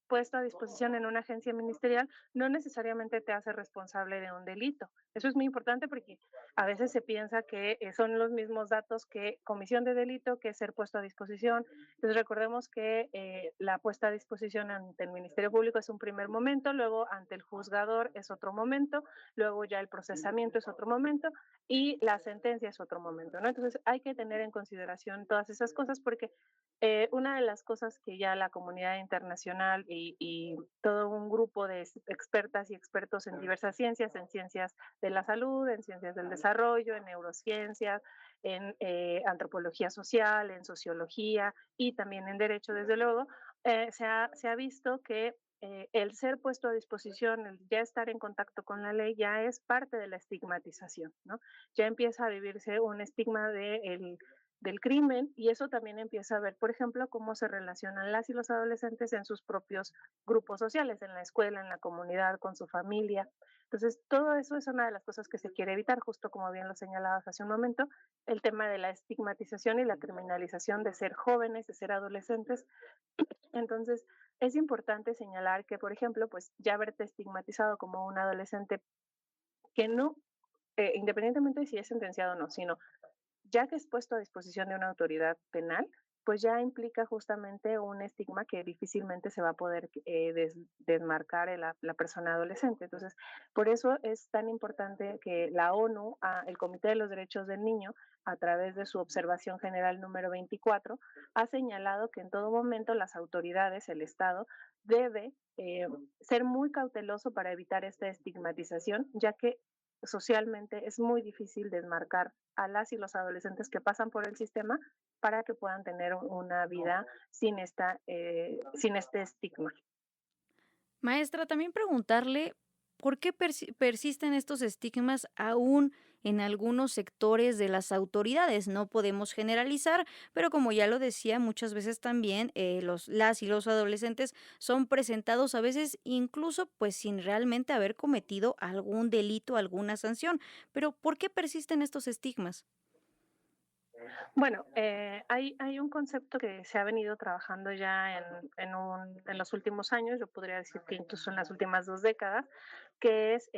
puesto a disposición en una agencia ministerial no necesariamente te hace responsable de un delito. Eso es muy importante porque a veces se piensa que son los mismos datos que comisión de delito, que ser puesto a disposición. Entonces recordemos que la puesta a disposición ante el Ministerio Público es un primer momento, luego ante el juzgador es otro momento, luego ya el procesamiento es otro momento y la sentencia es otro momento, ¿no? Entonces hay que tener en consideración todas esas cosas porque una de las cosas que ya la comunidad internacional y todo un grupo de expertas y expertos en diversas ciencias, en ciencias de la salud, en ciencias del desarrollo, en neurociencias, en antropología social, en sociología y también en derecho, desde luego, se ha visto que el ser puesto a disposición, el ya estar en contacto con la ley, ya es parte de la estigmatización, ¿no? Ya empieza a vivirse un estigma del crimen y eso también empieza a ver, por ejemplo, cómo se relacionan las y los adolescentes en sus propios grupos sociales, en la escuela, en la comunidad, con su familia. Entonces, todo eso es una de las cosas que se quiere evitar, justo como bien lo señalabas hace un momento, el tema de la estigmatización y la criminalización de ser jóvenes, de ser adolescentes. Entonces, es importante señalar que, por ejemplo, pues ya verte estigmatizado como un adolescente que no, independientemente de si es sentenciado o no, sino ya que es puesto a disposición de una autoridad penal, pues ya implica justamente un estigma que difícilmente se va a poder desmarcar en la persona adolescente. Entonces, por eso es tan importante que la ONU, el Comité de los Derechos del Niño, a través de su observación general número 24, ha señalado que en todo momento las autoridades, el Estado, debe ser muy cauteloso para evitar esta estigmatización, ya que socialmente es muy difícil desmarcar a las y los adolescentes que pasan por el sistema para que puedan tener una vida sin este estigma. Maestra, también preguntarle por qué persisten estos estigmas aún en algunos sectores de las autoridades. No podemos generalizar, pero como ya lo decía, muchas veces también las y los adolescentes son presentados a veces incluso pues sin realmente haber cometido algún delito, alguna sanción. Pero ¿por qué persisten estos estigmas? Bueno, hay un concepto que se ha venido trabajando ya en los últimos años, yo podría decir que incluso en las últimas 2 décadas, que es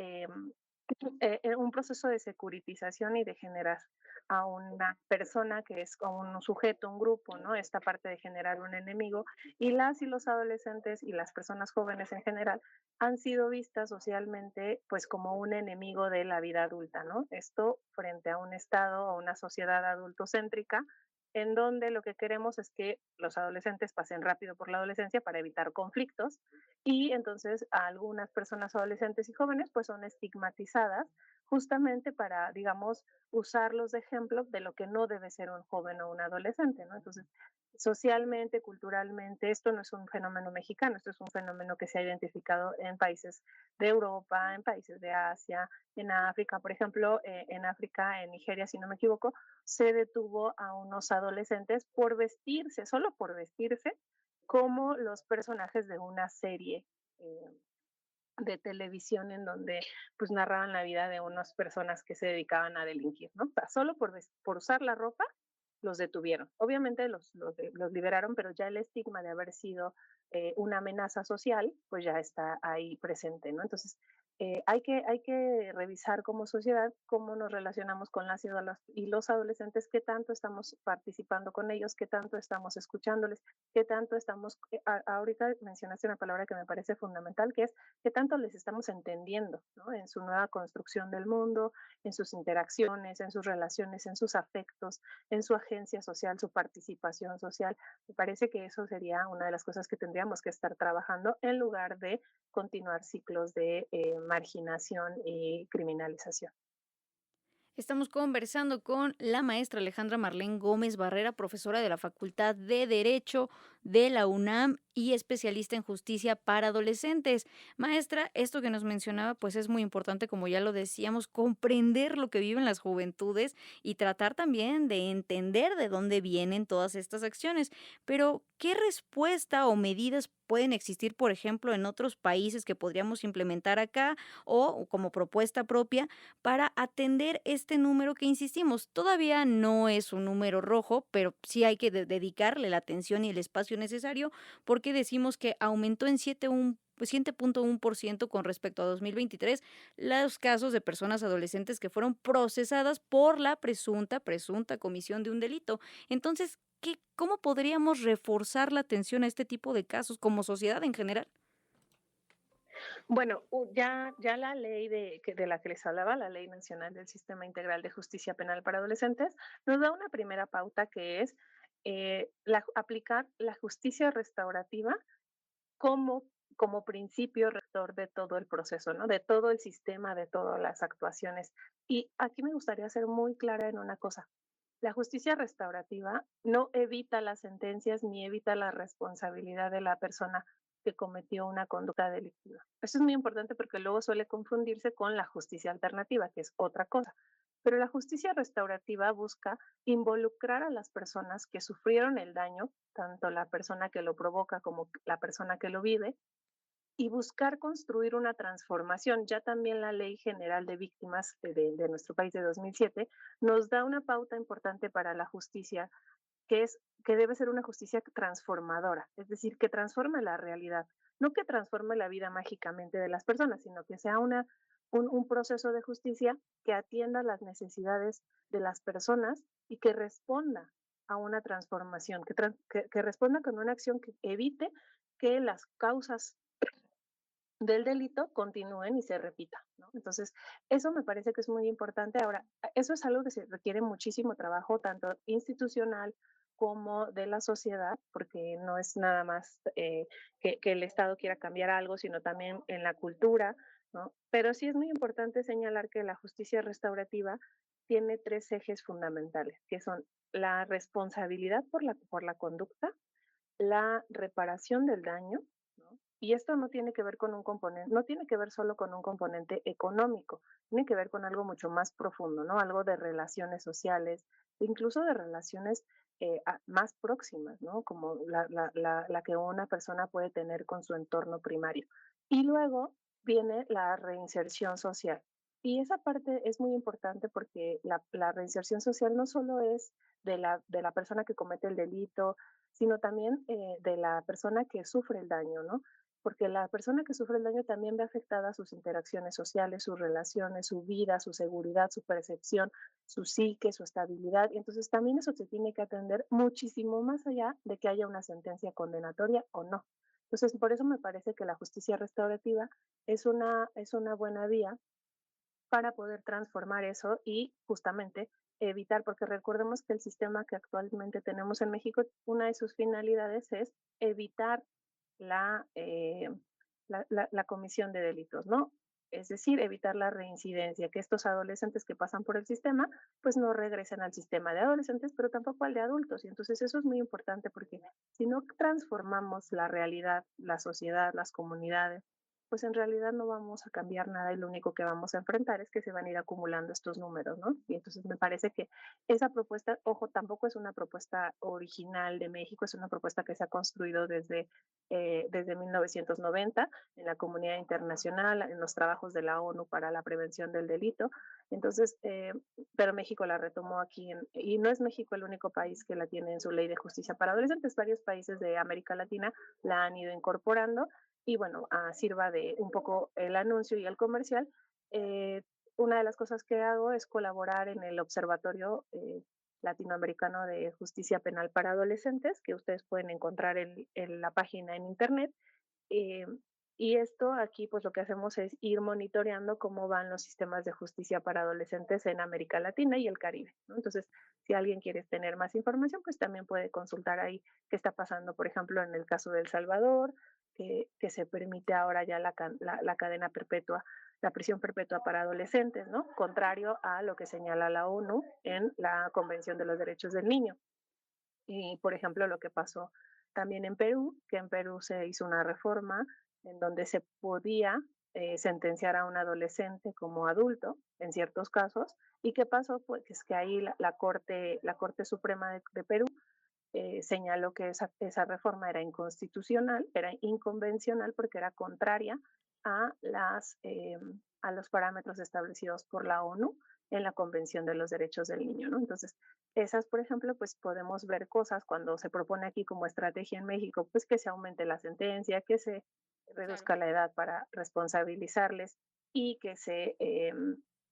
un proceso de securitización y de generar a una persona que es como un sujeto, un grupo, ¿no? Esta parte de generar un enemigo y las y los adolescentes y las personas jóvenes en general han sido vistas socialmente pues como un enemigo de la vida adulta, ¿no? Esto frente a un Estado o una sociedad adultocéntrica en donde lo que queremos es que los adolescentes pasen rápido por la adolescencia para evitar conflictos y entonces a algunas personas adolescentes y jóvenes pues son estigmatizadas justamente para, digamos, usarlos de ejemplo de lo que no debe ser un joven o un adolescente, ¿no? Entonces, socialmente, culturalmente, esto no es un fenómeno mexicano, esto es un fenómeno que se ha identificado en países de Europa, en países de Asia, en África, por ejemplo, en África, en Nigeria, si no me equivoco, se detuvo a unos adolescentes por vestirse, solo por vestirse, como los personajes de una serie eh, de televisión en donde pues narraban la vida de unas personas que se dedicaban a delinquir, ¿no? O sea, solo por usar la ropa los detuvieron. Obviamente los liberaron, pero ya el estigma de haber sido una amenaza social, pues ya está ahí presente, ¿no? Entonces, hay que revisar como sociedad cómo nos relacionamos con las y los adolescentes, qué tanto estamos participando con ellos, qué tanto estamos escuchándoles, qué tanto estamos, ahorita mencionaste una palabra que me parece fundamental, que es qué tanto les estamos entendiendo, ¿no? En su nueva construcción del mundo, en sus interacciones, en sus relaciones, en sus afectos, en su agencia social, su participación social. Me parece que eso sería una de las cosas que tendríamos que estar trabajando en lugar de continuar ciclos de marginación y criminalización. Estamos conversando con la maestra Alejandra Marlene Gómez Barrera, profesora de la Facultad de Derecho de la UNAM y especialista en justicia para adolescentes. Maestra, esto que nos mencionaba pues es muy importante, como ya lo decíamos, comprender lo que viven las juventudes y tratar también de entender de dónde vienen todas estas acciones. Pero, ¿qué respuesta o medidas pueden existir, por ejemplo, en otros países que podríamos implementar acá o como propuesta propia para atender este número que insistimos? Todavía no es un número rojo, pero sí hay que dedicarle la atención y el espacio necesario porque decimos que aumentó en 7.1% con respecto a 2023 los casos de personas adolescentes que fueron procesadas por la presunta comisión de un delito. Entonces, ¿cómo podríamos reforzar la atención a este tipo de casos como sociedad en general? Bueno, ya la ley de la que les hablaba, la Ley Nacional del Sistema Integral de Justicia Penal para Adolescentes, nos da una primera pauta que es aplicar la justicia restaurativa como, como principio rector de todo el proceso, ¿no? De todo el sistema, de todas las actuaciones. Y aquí me gustaría ser muy clara en una cosa. La justicia restaurativa no evita las sentencias ni evita la responsabilidad de la persona que cometió una conducta delictiva. Eso es muy importante porque luego suele confundirse con la justicia alternativa, que es otra cosa. Pero la justicia restaurativa busca involucrar a las personas que sufrieron el daño, tanto la persona que lo provoca como la persona que lo vive, y buscar construir una transformación. Ya también la Ley General de Víctimas de nuestro país de 2007 nos da una pauta importante para la justicia, que es que debe ser una justicia transformadora, es decir, que transforme la realidad, no que transforme la vida mágicamente de las personas, sino que sea un proceso de justicia que atienda las necesidades de las personas y que responda a una transformación, que responda con una acción que evite que las causas del delito continúen y se repita, ¿no? Entonces, eso me parece que es muy importante. Ahora, eso es algo que se requiere muchísimo trabajo, tanto institucional como de la sociedad, porque no es nada más que el Estado quiera cambiar algo, sino también en la cultura, ¿no? Pero sí es muy importante señalar que la justicia restaurativa tiene 3 ejes fundamentales, que son la responsabilidad por la conducta, la reparación del daño, ¿no? Y esto no tiene que ver con un componente, no tiene que ver solo con un componente económico, tiene que ver con algo mucho más profundo, ¿no? Algo de relaciones sociales, incluso de relaciones más próximas, ¿no? Como la que una persona puede tener con su entorno primario. Y luego viene la reinserción social. Y esa parte es muy importante porque la reinserción social no solo es de la persona que comete el delito, sino también de la persona que sufre el daño, ¿no? Porque la persona que sufre el daño también ve afectadas sus interacciones sociales, sus relaciones, su vida, su seguridad, su percepción, su psique, su estabilidad. Y entonces también eso se tiene que atender muchísimo más allá de que haya una sentencia condenatoria o no. Entonces, por eso me parece que la justicia restaurativa es una buena vía para poder transformar eso y justamente evitar, porque recordemos que el sistema que actualmente tenemos en México, una de sus finalidades es evitar la comisión de delitos, ¿no? Es decir, evitar la reincidencia, que estos adolescentes que pasan por el sistema, pues no regresen al sistema de adolescentes, pero tampoco al de adultos. Y entonces eso es muy importante porque si no transformamos la realidad, la sociedad, las comunidades, pues en realidad no vamos a cambiar nada y lo único que vamos a enfrentar es que se van a ir acumulando estos números, ¿no? Y entonces me parece que esa propuesta, ojo, tampoco es una propuesta original de México, es una propuesta que se ha construido desde 1990 en la comunidad internacional, en los trabajos de la ONU para la prevención del delito. Entonces, pero México la retomó aquí y no es México el único país que la tiene en su ley de justicia para adolescentes, varios países de América Latina la han ido incorporando. Y bueno, sirva de un poco el anuncio y el comercial. Una de las cosas que hago es colaborar en el Observatorio Latinoamericano de Justicia Penal para Adolescentes, que ustedes pueden encontrar en la página en internet. Y esto aquí, pues lo que hacemos es ir monitoreando cómo van los sistemas de justicia para adolescentes en América Latina y el Caribe, ¿no? Entonces, si alguien quiere tener más información, pues también puede consultar ahí qué está pasando, por ejemplo, en el caso de El Salvador, que se permite ahora ya la cadena perpetua, la prisión perpetua para adolescentes, ¿no? Contrario a lo que señala la ONU en la Convención de los Derechos del Niño. Y, por ejemplo, lo que pasó también en Perú, que en Perú se hizo una reforma en donde se podía sentenciar a un adolescente como adulto en ciertos casos. ¿Y qué pasó? Pues es que ahí la Corte Suprema de Perú señaló que esa reforma era inconstitucional, era inconvencional porque era contraria a los parámetros establecidos por la ONU en la Convención de los Derechos del Niño, ¿no? Entonces, esas, por ejemplo, pues podemos ver cosas cuando se propone aquí como estrategia en México, pues que se aumente la sentencia, que se reduzca la edad para responsabilizarles y que se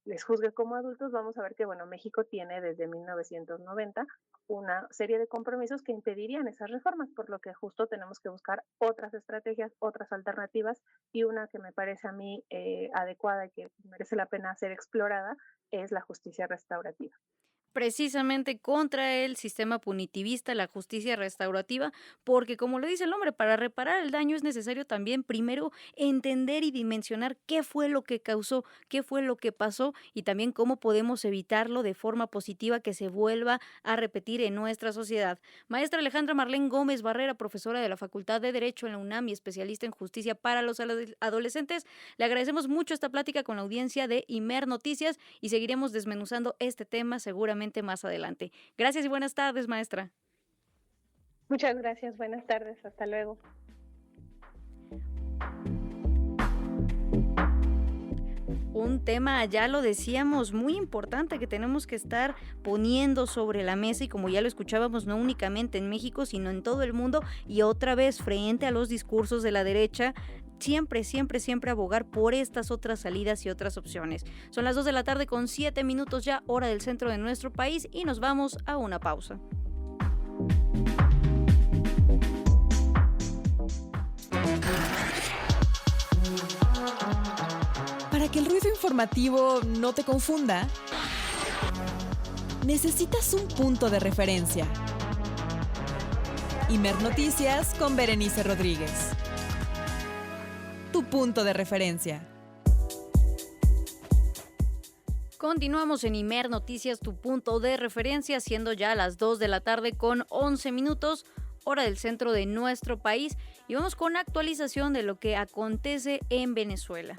les juzgue como adultos. Vamos a ver que, bueno, México tiene desde 1990 una serie de compromisos que impedirían esas reformas, por lo que justo tenemos que buscar otras estrategias, otras alternativas, y una que me parece a mí adecuada y que merece la pena ser explorada es la justicia restaurativa. Precisamente contra el sistema punitivista, la justicia restaurativa, porque como lo dice el nombre, para reparar el daño es necesario también primero entender y dimensionar qué fue lo que causó, qué fue lo que pasó y también cómo podemos evitarlo de forma positiva que se vuelva a repetir en nuestra sociedad. Maestra Alejandra Marlene Gómez Barrera, profesora de la Facultad de Derecho en la UNAM y especialista en justicia para los adolescentes, le agradecemos mucho esta plática con la audiencia de Imer Noticias y seguiremos desmenuzando este tema seguramente más adelante. Gracias y buenas tardes, maestra. Muchas gracias, buenas tardes, hasta luego. Un tema, ya lo decíamos, muy importante que tenemos que estar poniendo sobre la mesa y como ya lo escuchábamos, no únicamente en México, sino en todo el mundo y otra vez frente a los discursos de la derecha, siempre abogar por estas otras salidas y otras opciones. Son las 2 de la tarde con 7 minutos ya, hora del centro de nuestro país y nos vamos a una pausa. Para que el ruido informativo no te confunda, necesitas un punto de referencia. Imer Noticias con Berenice Rodríguez. Tu punto de referencia. Continuamos en Imer Noticias, tu punto de referencia, siendo ya las 2 de la tarde con 11 minutos, hora del centro de nuestro país, y vamos con actualización de lo que acontece en Venezuela.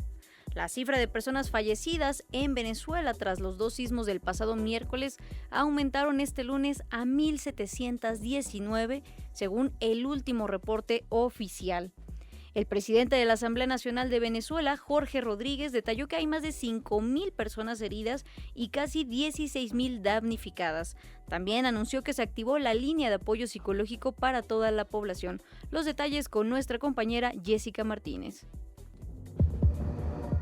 La cifra de personas fallecidas en Venezuela tras los 2 sismos del pasado miércoles aumentaron este lunes a 1,719, según el último reporte oficial. El presidente de la Asamblea Nacional de Venezuela, Jorge Rodríguez, detalló que hay más de 5.000 personas heridas y casi 16.000 damnificadas. También anunció que se activó la línea de apoyo psicológico para toda la población. Los detalles con nuestra compañera Jessica Martínez.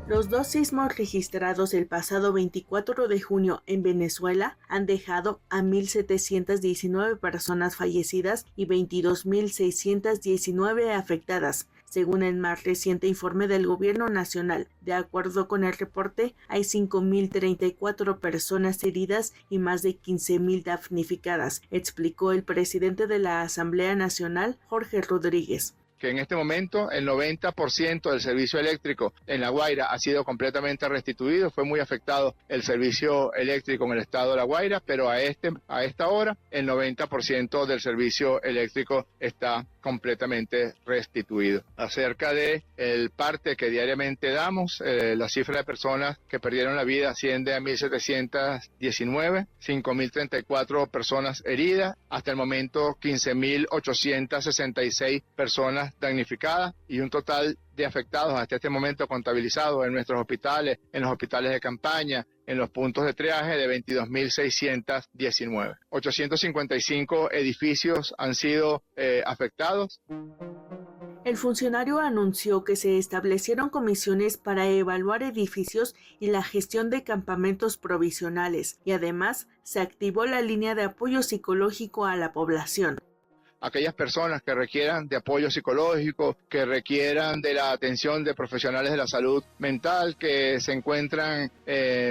Los 2 sismos registrados el pasado 24 de junio en Venezuela han dejado a 1.719 personas fallecidas y 22.619 afectadas, según el más reciente informe del Gobierno Nacional. De acuerdo con el reporte, hay 5.034 personas heridas y más de 15.000 damnificadas, explicó el presidente de la Asamblea Nacional, Jorge Rodríguez. Que en este momento el 90% del servicio eléctrico en La Guaira ha sido completamente restituido. Fue muy afectado el servicio eléctrico en el estado de La Guaira, pero a esta hora el 90% del servicio eléctrico está completamente restituido. Acerca de el parte que diariamente damos, la cifra de personas que perdieron la vida asciende a 1.719, 5.034 personas heridas, hasta el momento 15.866 personas damnificadas y un total de afectados hasta este momento contabilizados en nuestros hospitales, en los hospitales de campaña, en los puntos de triaje de 22.619. 855 edificios han sido afectados. El funcionario anunció que se establecieron comisiones para evaluar edificios y la gestión de campamentos provisionales y además se activó la línea de apoyo psicológico a la población. Aquellas personas que requieran de apoyo psicológico, que requieran de la atención de profesionales de la salud mental, que se encuentran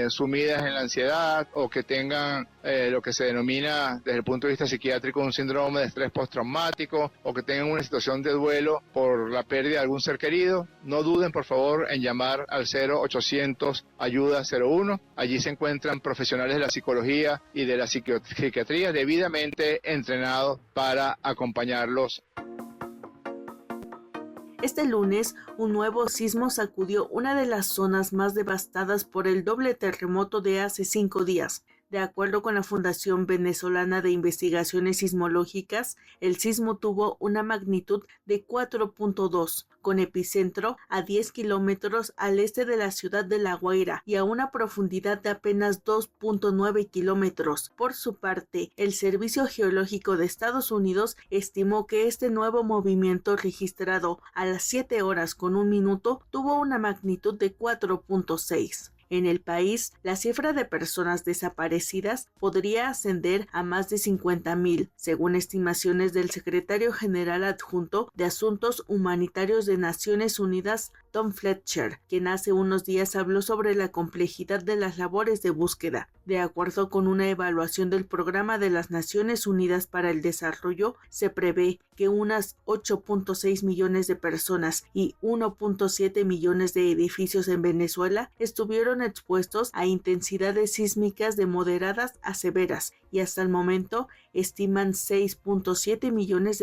sumidas en la ansiedad o que tengan lo que se denomina desde el punto de vista psiquiátrico un síndrome de estrés postraumático o que tengan una situación de duelo por la pérdida de algún ser querido, no duden por favor en llamar al 0800 Ayuda 01. Allí se encuentran profesionales de la psicología y de la psiquiatría debidamente entrenados para acompañarlos. Este lunes, un nuevo sismo sacudió una de las zonas más devastadas por el doble terremoto de hace 5 días. De acuerdo con la Fundación Venezolana de Investigaciones Sismológicas, el sismo tuvo una magnitud de 4.2, con epicentro a 10 kilómetros al este de la ciudad de La Guaira y a una profundidad de apenas 2.9 kilómetros. Por su parte, el Servicio Geológico de Estados Unidos estimó que este nuevo movimiento registrado a las 7 horas con 1 minuto tuvo una magnitud de 4.6. En el país, la cifra de personas desaparecidas podría ascender a más de 50.000, según estimaciones del secretario general adjunto de Asuntos Humanitarios de Naciones Unidas, Tom Fletcher, quien hace unos días habló sobre la complejidad de las labores de búsqueda. De acuerdo con una evaluación del Programa de las Naciones Unidas para el Desarrollo, se prevé que unas 8.6 millones de personas y 1.7 millones de edificios en Venezuela estuvieron expuestos a intensidades sísmicas de moderadas a severas y hasta el momento estiman $6.7 millones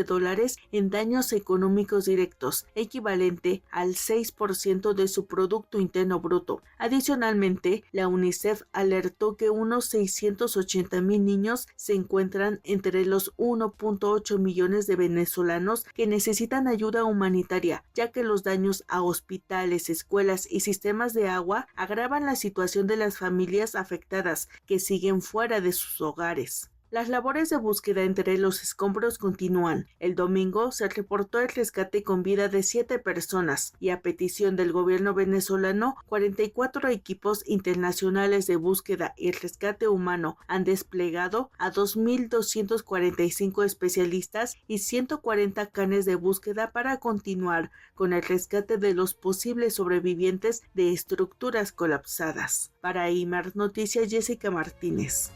en daños económicos directos, equivalente al 6% de su Producto Interno Bruto. Adicionalmente, la UNICEF alertó que unos 680,000 niños se encuentran entre los 1.8 millones de venezolanos que necesitan ayuda humanitaria, ya que los daños a hospitales, escuelas y sistemas de agua agravan la situación de las familias afectadas que siguen fuera de sus hogares. Las labores de búsqueda entre los escombros continúan. El domingo se reportó el rescate con vida de 7 personas y a petición del gobierno venezolano, 44 equipos internacionales de búsqueda y rescate humano han desplegado a 2.245 especialistas y 140 canes de búsqueda para continuar con el rescate de los posibles sobrevivientes de estructuras colapsadas. Para IMER Noticias, Jessica Martínez.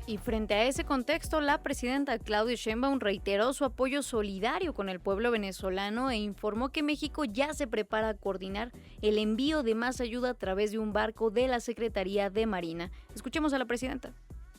Y frente a ese contexto, la presidenta Claudia Sheinbaum reiteró su apoyo solidario con el pueblo venezolano e informó que México ya se prepara a coordinar el envío de más ayuda a través de un barco de la Secretaría de Marina. Escuchemos a la presidenta.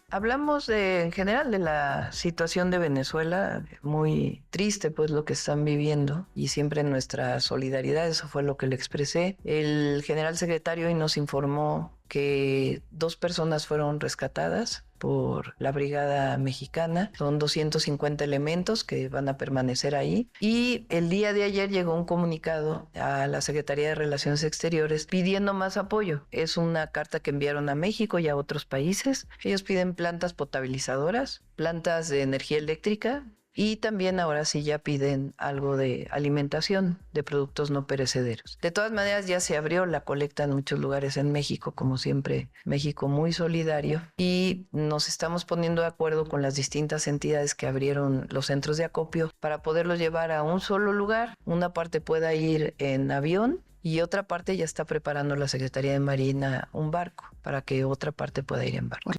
Hablamos en general de la situación de Venezuela, muy triste pues lo que están viviendo y siempre nuestra solidaridad, eso fue lo que le expresé. El general secretario hoy nos informó que 2 personas fueron rescatadas por la Brigada Mexicana. Son 250 elementos que van a permanecer ahí. Y el día de ayer llegó un comunicado a la Secretaría de Relaciones Exteriores pidiendo más apoyo. Es una carta que enviaron a México y a otros países. Ellos piden plantas potabilizadoras, plantas de energía eléctrica, y también ahora sí ya piden algo de alimentación, de productos no perecederos. De todas maneras ya se abrió la colecta en muchos lugares en México, como siempre, México muy solidario, y nos estamos poniendo de acuerdo con las distintas entidades que abrieron los centros de acopio para poderlos llevar a un solo lugar. Una parte pueda ir en avión y otra parte ya está preparando la Secretaría de Marina un barco para que otra parte pueda ir en barco.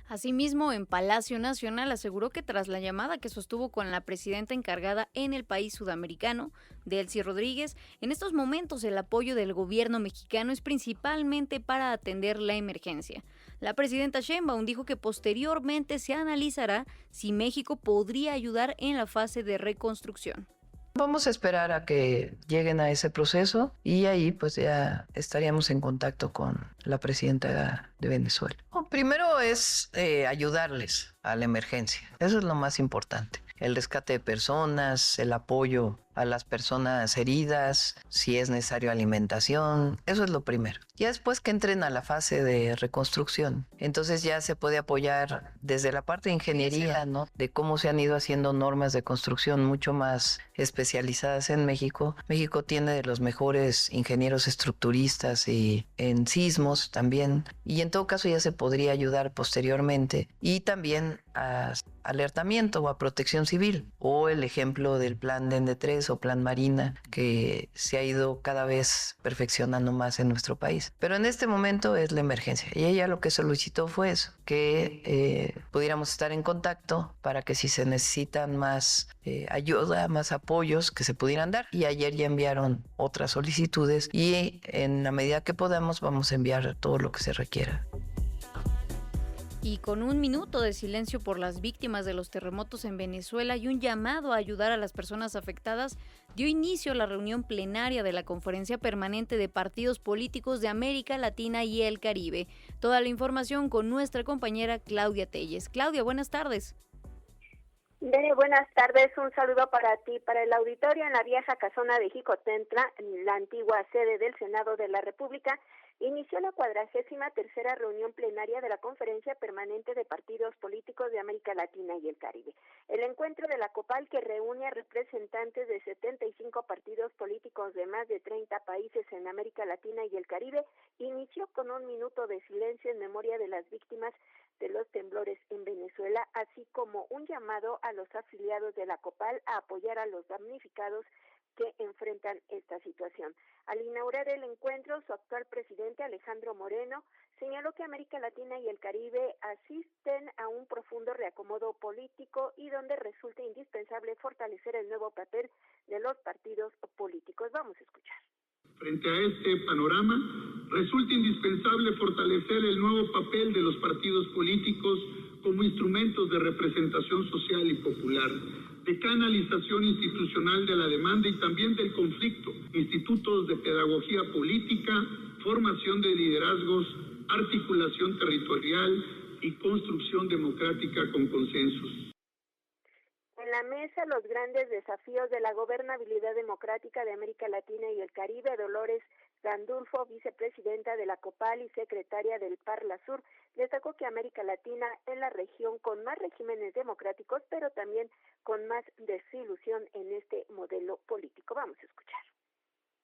Asimismo, en Palacio Nacional aseguró que tras la llamada que sostuvo con la presidenta encargada en el país sudamericano, Delcy Rodríguez, en estos momentos el apoyo del gobierno mexicano es principalmente para atender la emergencia. La presidenta Sheinbaum dijo que posteriormente se analizará si México podría ayudar en la fase de reconstrucción. Vamos a esperar a que lleguen a ese proceso y ahí pues ya estaríamos en contacto con la presidenta de Venezuela. Primero es ayudarles a la emergencia, eso es lo más importante. El rescate de personas, el apoyo a las personas heridas, si es necesario alimentación, eso es lo primero. Ya después que entren a la fase de reconstrucción, entonces ya se puede apoyar desde la parte de ingeniería, ¿no? De cómo se han ido haciendo normas de construcción mucho más especializadas en México. México tiene de los mejores ingenieros estructuristas y en sismos también, y en todo caso ya se podría ayudar posteriormente, y también a alertamiento o a protección civil, o el ejemplo del plan DN3 o plan Marina, que se ha ido cada vez perfeccionando más en nuestro país. Pero en este momento es la emergencia, y ella lo que solicitó fue eso, que pudiéramos estar en contacto para que si se necesitan más ayuda, más apoyos, que se pudieran dar. Y ayer ya enviaron otras solicitudes y en la medida que podamos vamos a enviar todo lo que se requiera. Y con un minuto de silencio por las víctimas de los terremotos en Venezuela y un llamado a ayudar a las personas afectadas, dio inicio la reunión plenaria de la Conferencia Permanente de Partidos Políticos de América Latina y el Caribe. Toda la información con nuestra compañera Claudia Telles. Claudia, buenas tardes. Buenas tardes, un saludo para ti, para el auditorio. En la vieja casona de Jicotentla, en la antigua sede del Senado de la República, inició la 43ª reunión plenaria de la Conferencia Permanente de Partidos Políticos de América Latina y el Caribe. El encuentro de la COPAL, que reúne a representantes de 75 partidos políticos de más de 30 países en América Latina y el Caribe, inició con un minuto de silencio en memoria de las víctimas de los temblores en Venezuela, así como un llamado a los afiliados de la COPAL a apoyar a los damnificados que enfrentan esta situación. Al inaugurar el encuentro, su actual presidente, Alejandro Moreno, señaló que América Latina y el Caribe asisten a un profundo reacomodo político y donde resulta indispensable fortalecer el nuevo papel de los partidos políticos. Vamos a escuchar. Frente a este panorama, resulta indispensable fortalecer el nuevo papel de los partidos políticos como instrumentos de representación social y popular, de canalización institucional de la demanda y también del conflicto, institutos de pedagogía política, formación de liderazgos, articulación territorial y construcción democrática con consensos. En la mesa, los grandes desafíos de la gobernabilidad democrática de América Latina y el Caribe, Dolores Gandulfo, vicepresidenta de la COPAL y secretaria del Parlasur, destacó que América Latina es la región con más regímenes democráticos, pero también con más desilusión en este modelo político. Vamos a escuchar.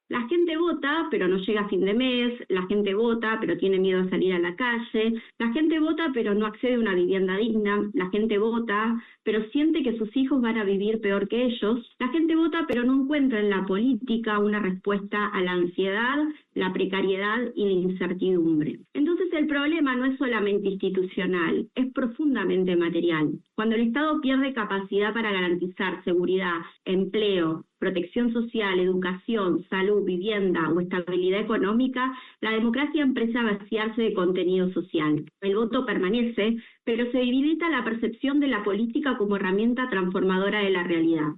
La gente vota, pero no llega a fin de mes, la gente vota, pero tiene miedo a salir a la calle, la gente vota, pero no accede a una vivienda digna, la gente vota, pero siente que sus hijos van a vivir peor que ellos, la gente vota, pero no encuentra en la política una respuesta a la ansiedad, la precariedad y la incertidumbre. Entonces el problema no es solamente institucional, es profundamente material. Cuando el Estado pierde capacidad para garantizar seguridad, empleo, protección social, educación, salud, vivienda o estabilidad económica, la democracia empieza a vaciarse de contenido social. El voto permanece, pero se debilita la percepción de la política como herramienta transformadora de la realidad.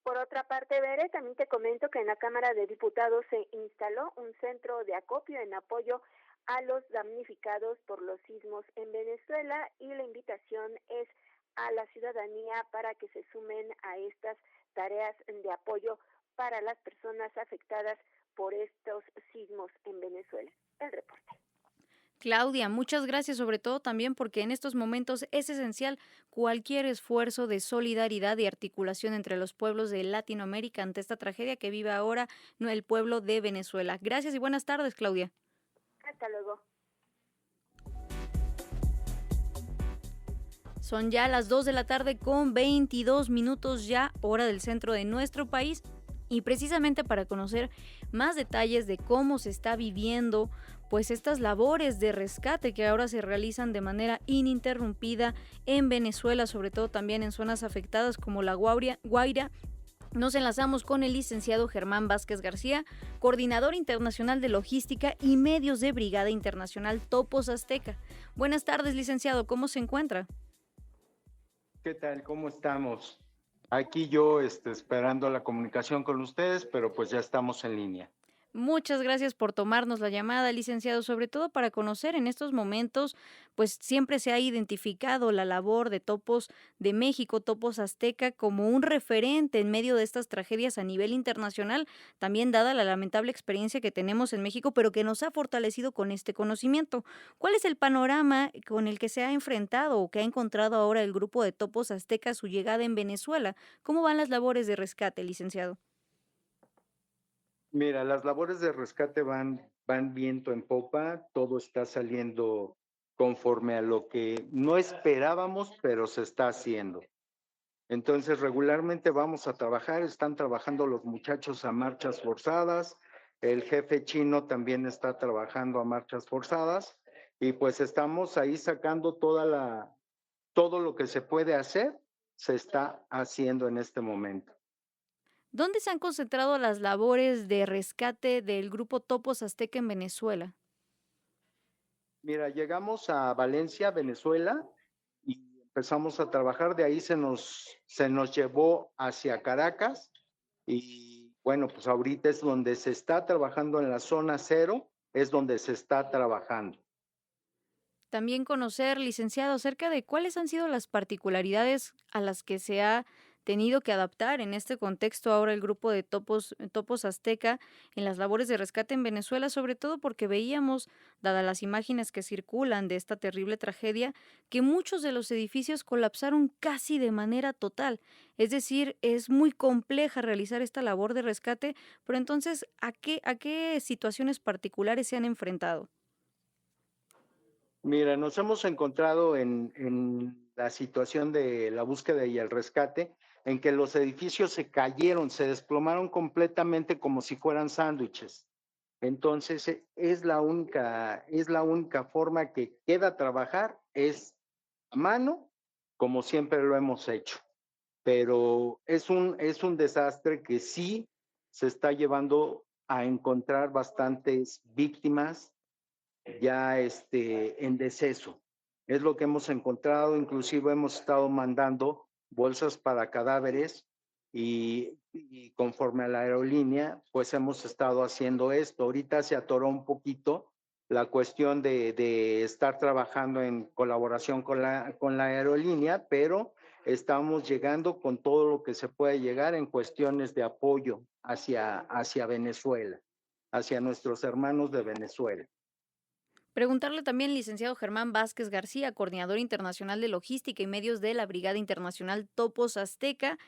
Por otra parte, Bere, también te comento que en la Cámara de Diputados se instaló un centro de acopio en apoyo a los damnificados por los sismos en Venezuela, y la invitación es a la ciudadanía para que se sumen a estas tareas de apoyo para las personas afectadas por estos sismos en Venezuela. El reporte. Claudia, muchas gracias, sobre todo también porque en estos momentos es esencial cualquier esfuerzo de solidaridad y articulación entre los pueblos de Latinoamérica ante esta tragedia que vive ahora el pueblo de Venezuela. Gracias y buenas tardes, Claudia. Hasta luego. Son ya las 2 de la tarde con 22 minutos ya, hora del centro de nuestro país. Y precisamente para conocer más detalles de cómo se está viviendo pues estas labores de rescate que ahora se realizan de manera ininterrumpida en Venezuela, sobre todo también en zonas afectadas como la Guaira, nos enlazamos con el licenciado Germán Vázquez García, coordinador internacional de logística y medios de Brigada Internacional Topos Azteca. Buenas tardes, licenciado, ¿cómo se encuentra? ¿Qué tal? ¿Cómo estamos? Aquí yo esperando la comunicación con ustedes, pero pues ya estamos en línea. Muchas gracias por tomarnos la llamada, licenciado, sobre todo para conocer en estos momentos, pues siempre se ha identificado la labor de Topos de México, Topos Azteca, como un referente en medio de estas tragedias a nivel internacional, también dada la lamentable experiencia que tenemos en México, pero que nos ha fortalecido con este conocimiento. ¿Cuál es el panorama con el que se ha enfrentado o que ha encontrado ahora el grupo de Topos Azteca a su llegada en Venezuela? ¿Cómo van las labores de rescate, licenciado? Mira, las labores de rescate van viento en popa, todo está saliendo conforme a lo que no esperábamos, pero se está haciendo. Entonces, regularmente vamos a trabajar, están trabajando los muchachos a marchas forzadas, el jefe chino también está trabajando a marchas forzadas, y pues estamos ahí sacando todo lo que se puede hacer, se está haciendo en este momento. ¿Dónde se han concentrado las labores de rescate del grupo Topos Azteca en Venezuela? Mira, llegamos a Valencia, Venezuela, y empezamos a trabajar. De ahí se nos llevó hacia Caracas, y bueno, pues ahorita es donde se está trabajando en la zona cero, es donde se está trabajando. También conocer, licenciado, acerca de cuáles han sido las particularidades a las que se ha tenido que adaptar en este contexto ahora el grupo de Topos Azteca en las labores de rescate en Venezuela, sobre todo porque veíamos, dadas las imágenes que circulan de esta terrible tragedia, que muchos de los edificios colapsaron casi de manera total. Es decir, es muy compleja realizar esta labor de rescate, pero entonces, ¿a qué situaciones particulares se han enfrentado? Mira, nos hemos encontrado en la situación de la búsqueda y el rescate, en que los edificios se cayeron, se desplomaron completamente como si fueran sándwiches. Entonces, es la única forma que queda trabajar, es a mano, como siempre lo hemos hecho. Pero es un desastre que sí se está llevando a encontrar bastantes víctimas ya en deceso. Es lo que hemos encontrado, inclusive hemos estado mandando bolsas para cadáveres y conforme a la aerolínea, pues hemos estado haciendo esto. Ahorita se atoró un poquito la cuestión de estar trabajando en colaboración con la aerolínea, pero estamos llegando con todo lo que se puede llegar en cuestiones de apoyo hacia Venezuela, hacia nuestros hermanos de Venezuela. Preguntarle también, licenciado Germán Vázquez García, coordinador internacional de logística y medios de la Brigada Internacional Topos Azteca,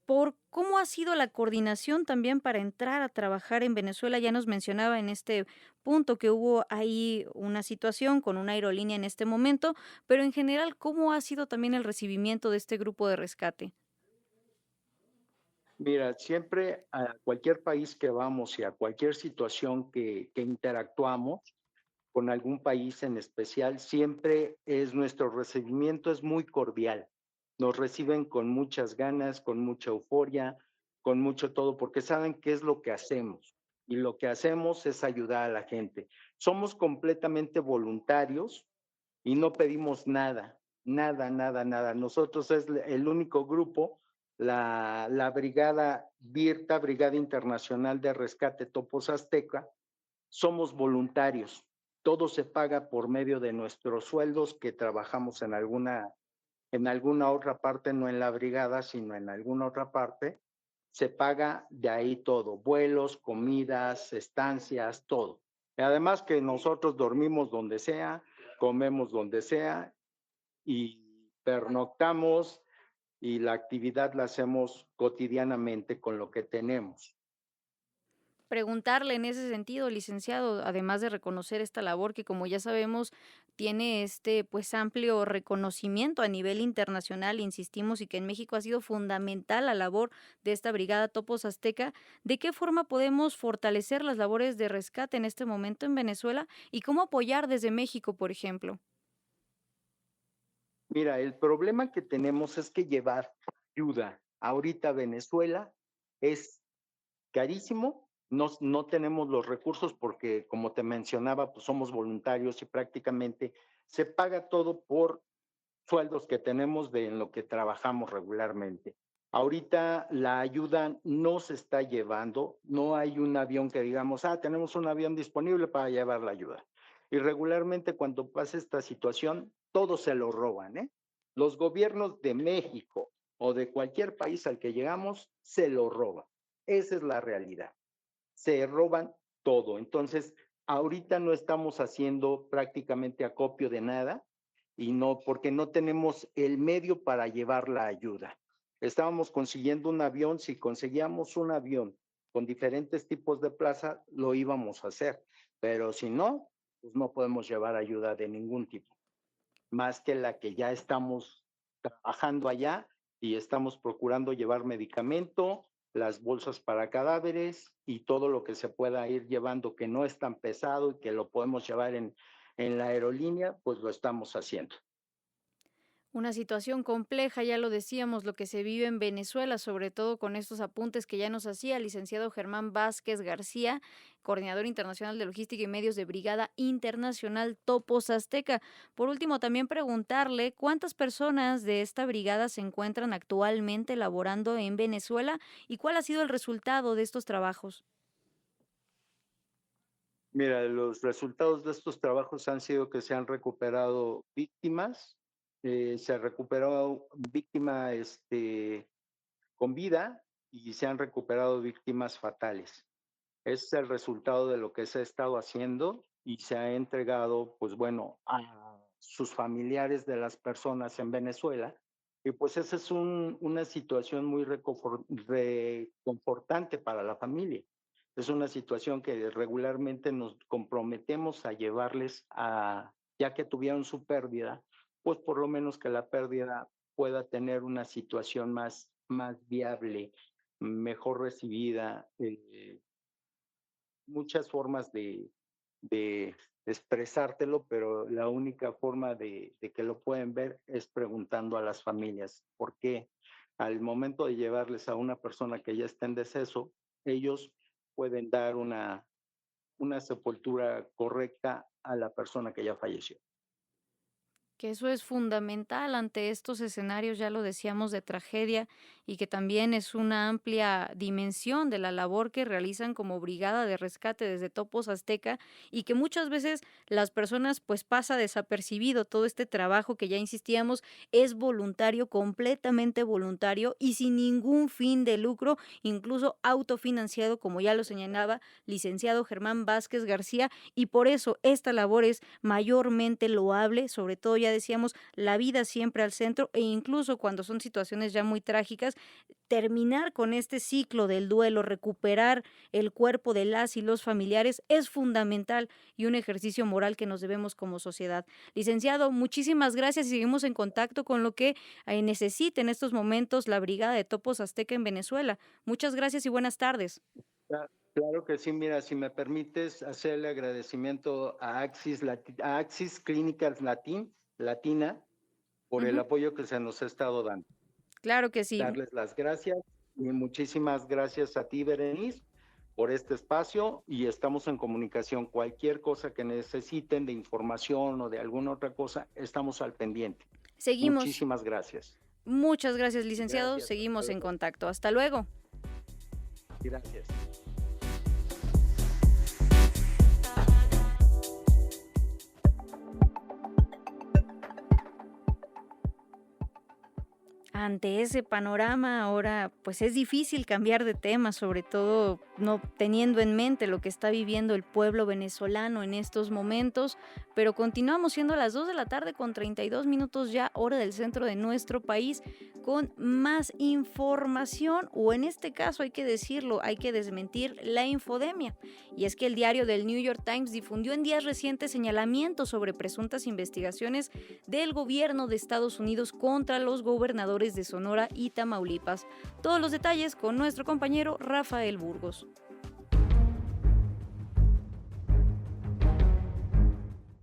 por cómo ha sido la coordinación también para entrar a trabajar en Venezuela. Ya nos mencionaba en este punto que hubo ahí una situación con una aerolínea en este momento, pero en general, ¿cómo ha sido también el recibimiento de este grupo de rescate? Mira, siempre a cualquier país que vamos y a cualquier situación que interactuamos, con algún país en especial, siempre nuestro recibimiento es muy cordial. Nos reciben con muchas ganas, con mucha euforia, con mucho todo, porque saben qué es lo que hacemos. Y lo que hacemos es ayudar a la gente. Somos completamente voluntarios y no pedimos nada. Nosotros es el único grupo, la Brigada BIRTA, Brigada Internacional de Rescate Topos Azteca, somos voluntarios. todo se paga por medio de nuestros sueldos que trabajamos en alguna otra parte, no en la brigada, sino en alguna otra parte. Se paga de ahí todo, vuelos, comidas, estancias, todo. Y además que nosotros dormimos donde sea, comemos donde sea y pernoctamos, y la actividad la hacemos cotidianamente con lo que tenemos. Preguntarle en ese sentido, licenciado, además de reconocer esta labor que, como ya sabemos, tiene pues amplio reconocimiento a nivel internacional, insistimos, y que en México ha sido fundamental la labor de esta brigada Topos Azteca. ¿De qué forma podemos fortalecer las labores de rescate en este momento en Venezuela y cómo apoyar desde México, por ejemplo? Mira, el problema que tenemos es que llevar ayuda ahorita a Venezuela es carísimo. No tenemos los recursos porque, como te mencionaba, pues somos voluntarios y prácticamente se paga todo por sueldos que tenemos en lo que trabajamos regularmente. Ahorita la ayuda no se está llevando, no hay un avión que digamos, tenemos un avión disponible para llevar la ayuda. Y regularmente cuando pasa esta situación, todo se lo roban, ¿eh? Los gobiernos de México o de cualquier país al que llegamos, se lo roban. Esa es la realidad. Se roban todo. Entonces, ahorita no estamos haciendo prácticamente acopio de nada y no, porque no tenemos el medio para llevar la ayuda. Estábamos consiguiendo un avión, si conseguíamos un avión con diferentes tipos de plaza, lo íbamos a hacer, pero si no, pues no podemos llevar ayuda de ningún tipo, más que la que ya estamos trabajando allá y estamos procurando llevar medicamento, las bolsas para cadáveres y todo lo que se pueda ir llevando que no es tan pesado y que lo podemos llevar en la aerolínea, pues lo estamos haciendo. Una situación compleja, ya lo decíamos, lo que se vive en Venezuela, sobre todo con estos apuntes que ya nos hacía el licenciado Germán Vázquez García, coordinador internacional de logística y medios de Brigada Internacional Topos Azteca. Por último, también preguntarle cuántas personas de esta brigada se encuentran actualmente laborando en Venezuela y cuál ha sido el resultado de estos trabajos. Mira, los resultados de estos trabajos han sido que se han recuperado víctimas. Se recuperó víctima con vida y se han recuperado víctimas fatales. Ese es el resultado de lo que se ha estado haciendo y se ha entregado, pues bueno, a sus familiares de las personas en Venezuela. Y pues esa es una situación muy reconfortante para la familia. Es una situación que regularmente nos comprometemos a llevarles ya que tuvieron su pérdida, pues por lo menos que la pérdida pueda tener una situación más viable, mejor recibida. Muchas formas de expresártelo, pero la única forma de que lo pueden ver es preguntando a las familias, porque al momento de llevarles a una persona que ya está en deceso, ellos pueden dar una sepultura correcta a la persona que ya falleció. Que eso es fundamental ante estos escenarios, ya lo decíamos, de tragedia, y que también es una amplia dimensión de la labor que realizan como brigada de rescate desde Topos Azteca, y que muchas veces las personas pues pasa desapercibido todo este trabajo que ya insistíamos es voluntario, completamente voluntario y sin ningún fin de lucro, incluso autofinanciado, como ya lo señalaba licenciado Germán Vázquez García, y por eso esta labor es mayormente loable, sobre todo ya decíamos, la vida siempre al centro, e incluso cuando son situaciones ya muy trágicas, terminar con este ciclo del duelo, recuperar el cuerpo de las y los familiares es fundamental y un ejercicio moral que nos debemos como sociedad. Licenciado, muchísimas gracias y seguimos en contacto con lo que necesite en estos momentos la Brigada de Topos Azteca en Venezuela. Muchas gracias y buenas tardes. Claro que sí, mira, si me permites hacerle agradecimiento a Axis Clínicas Latina por el apoyo que se nos ha estado dando. Claro que sí. Darles las gracias y muchísimas gracias a ti, Berenice, por este espacio, y estamos en comunicación. Cualquier cosa que necesiten de información o de alguna otra cosa, estamos al pendiente. Seguimos. Muchísimas gracias. Muchas gracias, licenciado. Gracias. Seguimos en contacto. Hasta luego. Gracias. Ante ese panorama, ahora pues es difícil cambiar de tema, sobre todo no teniendo en mente lo que está viviendo el pueblo venezolano en estos momentos, pero continuamos siendo las 2 de la tarde con 32 minutos ya, hora del centro de nuestro país, con más información, o en este caso hay que decirlo, hay que desmentir la infodemia. Y es que el diario del New York Times difundió en días recientes señalamientos sobre presuntas investigaciones del gobierno de Estados Unidos contra los gobernadores de Sonora y Tamaulipas. Todos los detalles con nuestro compañero Rafael Burgos.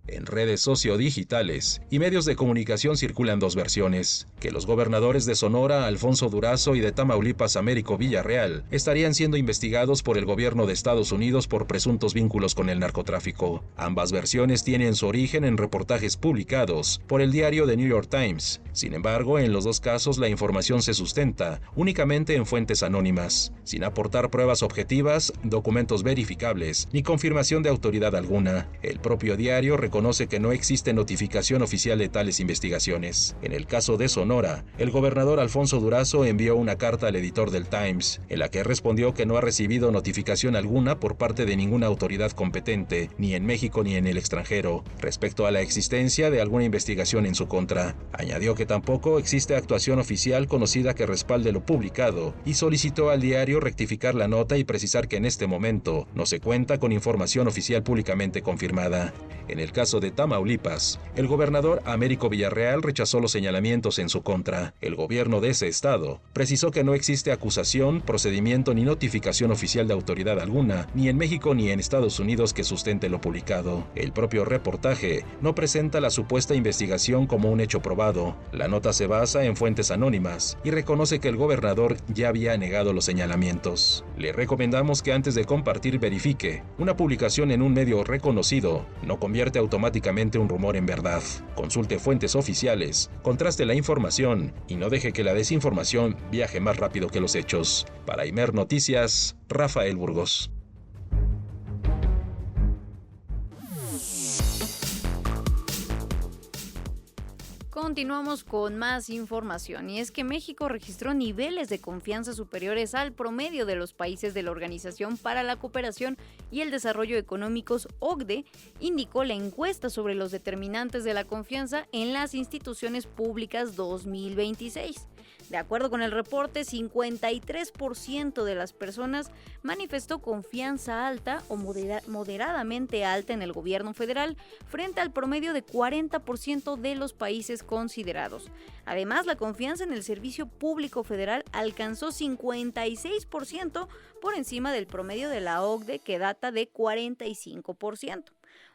En redes sociodigitales y medios de comunicación circulan dos versiones: que los gobernadores de Sonora, Alfonso Durazo, y de Tamaulipas, Américo Villarreal, estarían siendo investigados por el gobierno de Estados Unidos por presuntos vínculos con el narcotráfico. Ambas versiones tienen su origen en reportajes publicados por el diario The New York Times. Sin embargo, en los dos casos la información se sustenta únicamente en fuentes anónimas, sin aportar pruebas objetivas, documentos verificables, ni confirmación de autoridad alguna. El propio diario reconoce que no existe notificación oficial de tales investigaciones. En el caso de Sonora, el gobernador Alfonso Durazo envió una carta al editor del Times, en la que respondió que no ha recibido notificación alguna por parte de ninguna autoridad competente, ni en México ni en el extranjero, respecto a la existencia de alguna investigación en su contra. Añadió que tampoco existe actuación oficial conocida que respalde lo publicado, y solicitó al diario rectificar la nota y precisar que en este momento no se cuenta con información oficial públicamente confirmada. En el caso de Tamaulipas, el gobernador Américo Villarreal rechazó los señalamientos en su contra. El gobierno de ese estado precisó que no existe acusación, procedimiento ni notificación oficial de autoridad alguna, ni en México ni en Estados Unidos, que sustente lo publicado. El propio reportaje no presenta la supuesta investigación como un hecho probado. La nota se basa en fuentes anónimas y reconoce que el gobernador ya había negado los señalamientos. Le recomendamos que antes de compartir verifique. Una publicación en un medio reconocido no convierte automáticamente un rumor en verdad. Consulte fuentes oficiales, contraste la información y no deje que la desinformación viaje más rápido que los hechos. Para Imer Noticias, Rafael Burgos. Continuamos con más información, y es que México registró niveles de confianza superiores al promedio de los países de la Organización para la Cooperación y el Desarrollo Económicos, OCDE, indicó la encuesta sobre los determinantes de la confianza en las instituciones públicas 2026. De acuerdo con el reporte, 53% de las personas manifestó confianza alta o moderadamente alta en el gobierno federal, frente al promedio de 40% de los países considerados. Además, la confianza en el servicio público federal alcanzó 56%, por encima del promedio de la OCDE, que data de 45%.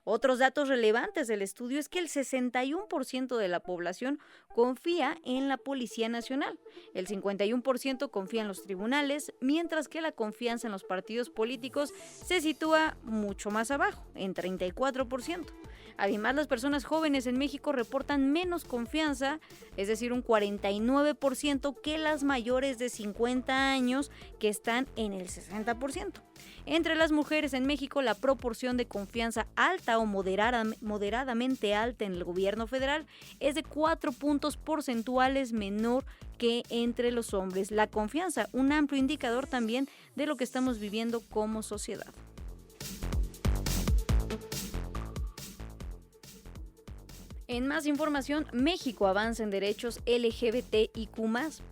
Otros datos relevantes del estudio es que el 61% de la población confía en la Policía Nacional, el 51% confía en los tribunales, mientras que la confianza en los partidos políticos se sitúa mucho más abajo, en 34%. Además, las personas jóvenes en México reportan menos confianza, es decir, un 49%, que las mayores de 50 años, que están en el 60%. Entre las mujeres en México, la proporción de confianza alta o moderadamente alta en el gobierno federal es de 4 puntos porcentuales menor que entre los hombres. La confianza, un amplio indicador también de lo que estamos viviendo como sociedad. En más información, México avanza en derechos LGBTIQ+,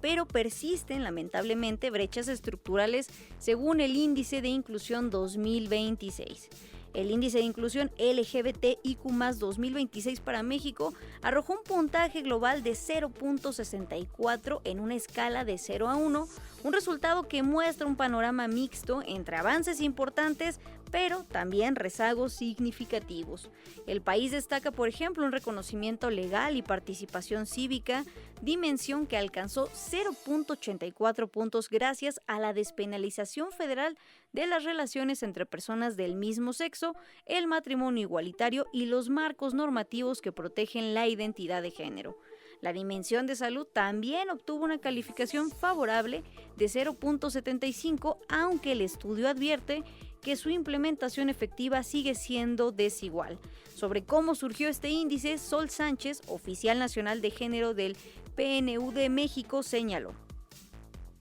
pero persisten lamentablemente brechas estructurales según el Índice de Inclusión 2026. El Índice de Inclusión LGBTIQ+ 2026 para México arrojó un puntaje global de 0.64 en una escala de 0 a 1, un resultado que muestra un panorama mixto entre avances importantes, pero también rezagos significativos. El país destaca, por ejemplo, un reconocimiento legal y participación cívica, dimensión que alcanzó 0.84 puntos gracias a la despenalización federal de las relaciones entre personas del mismo sexo, el matrimonio igualitario y los marcos normativos que protegen la identidad de género. La dimensión de salud también obtuvo una calificación favorable de 0.75, aunque el estudio advierte que su implementación efectiva sigue siendo desigual. Sobre cómo surgió este índice, Sol Sánchez, oficial nacional de género del PNUD de México, señaló.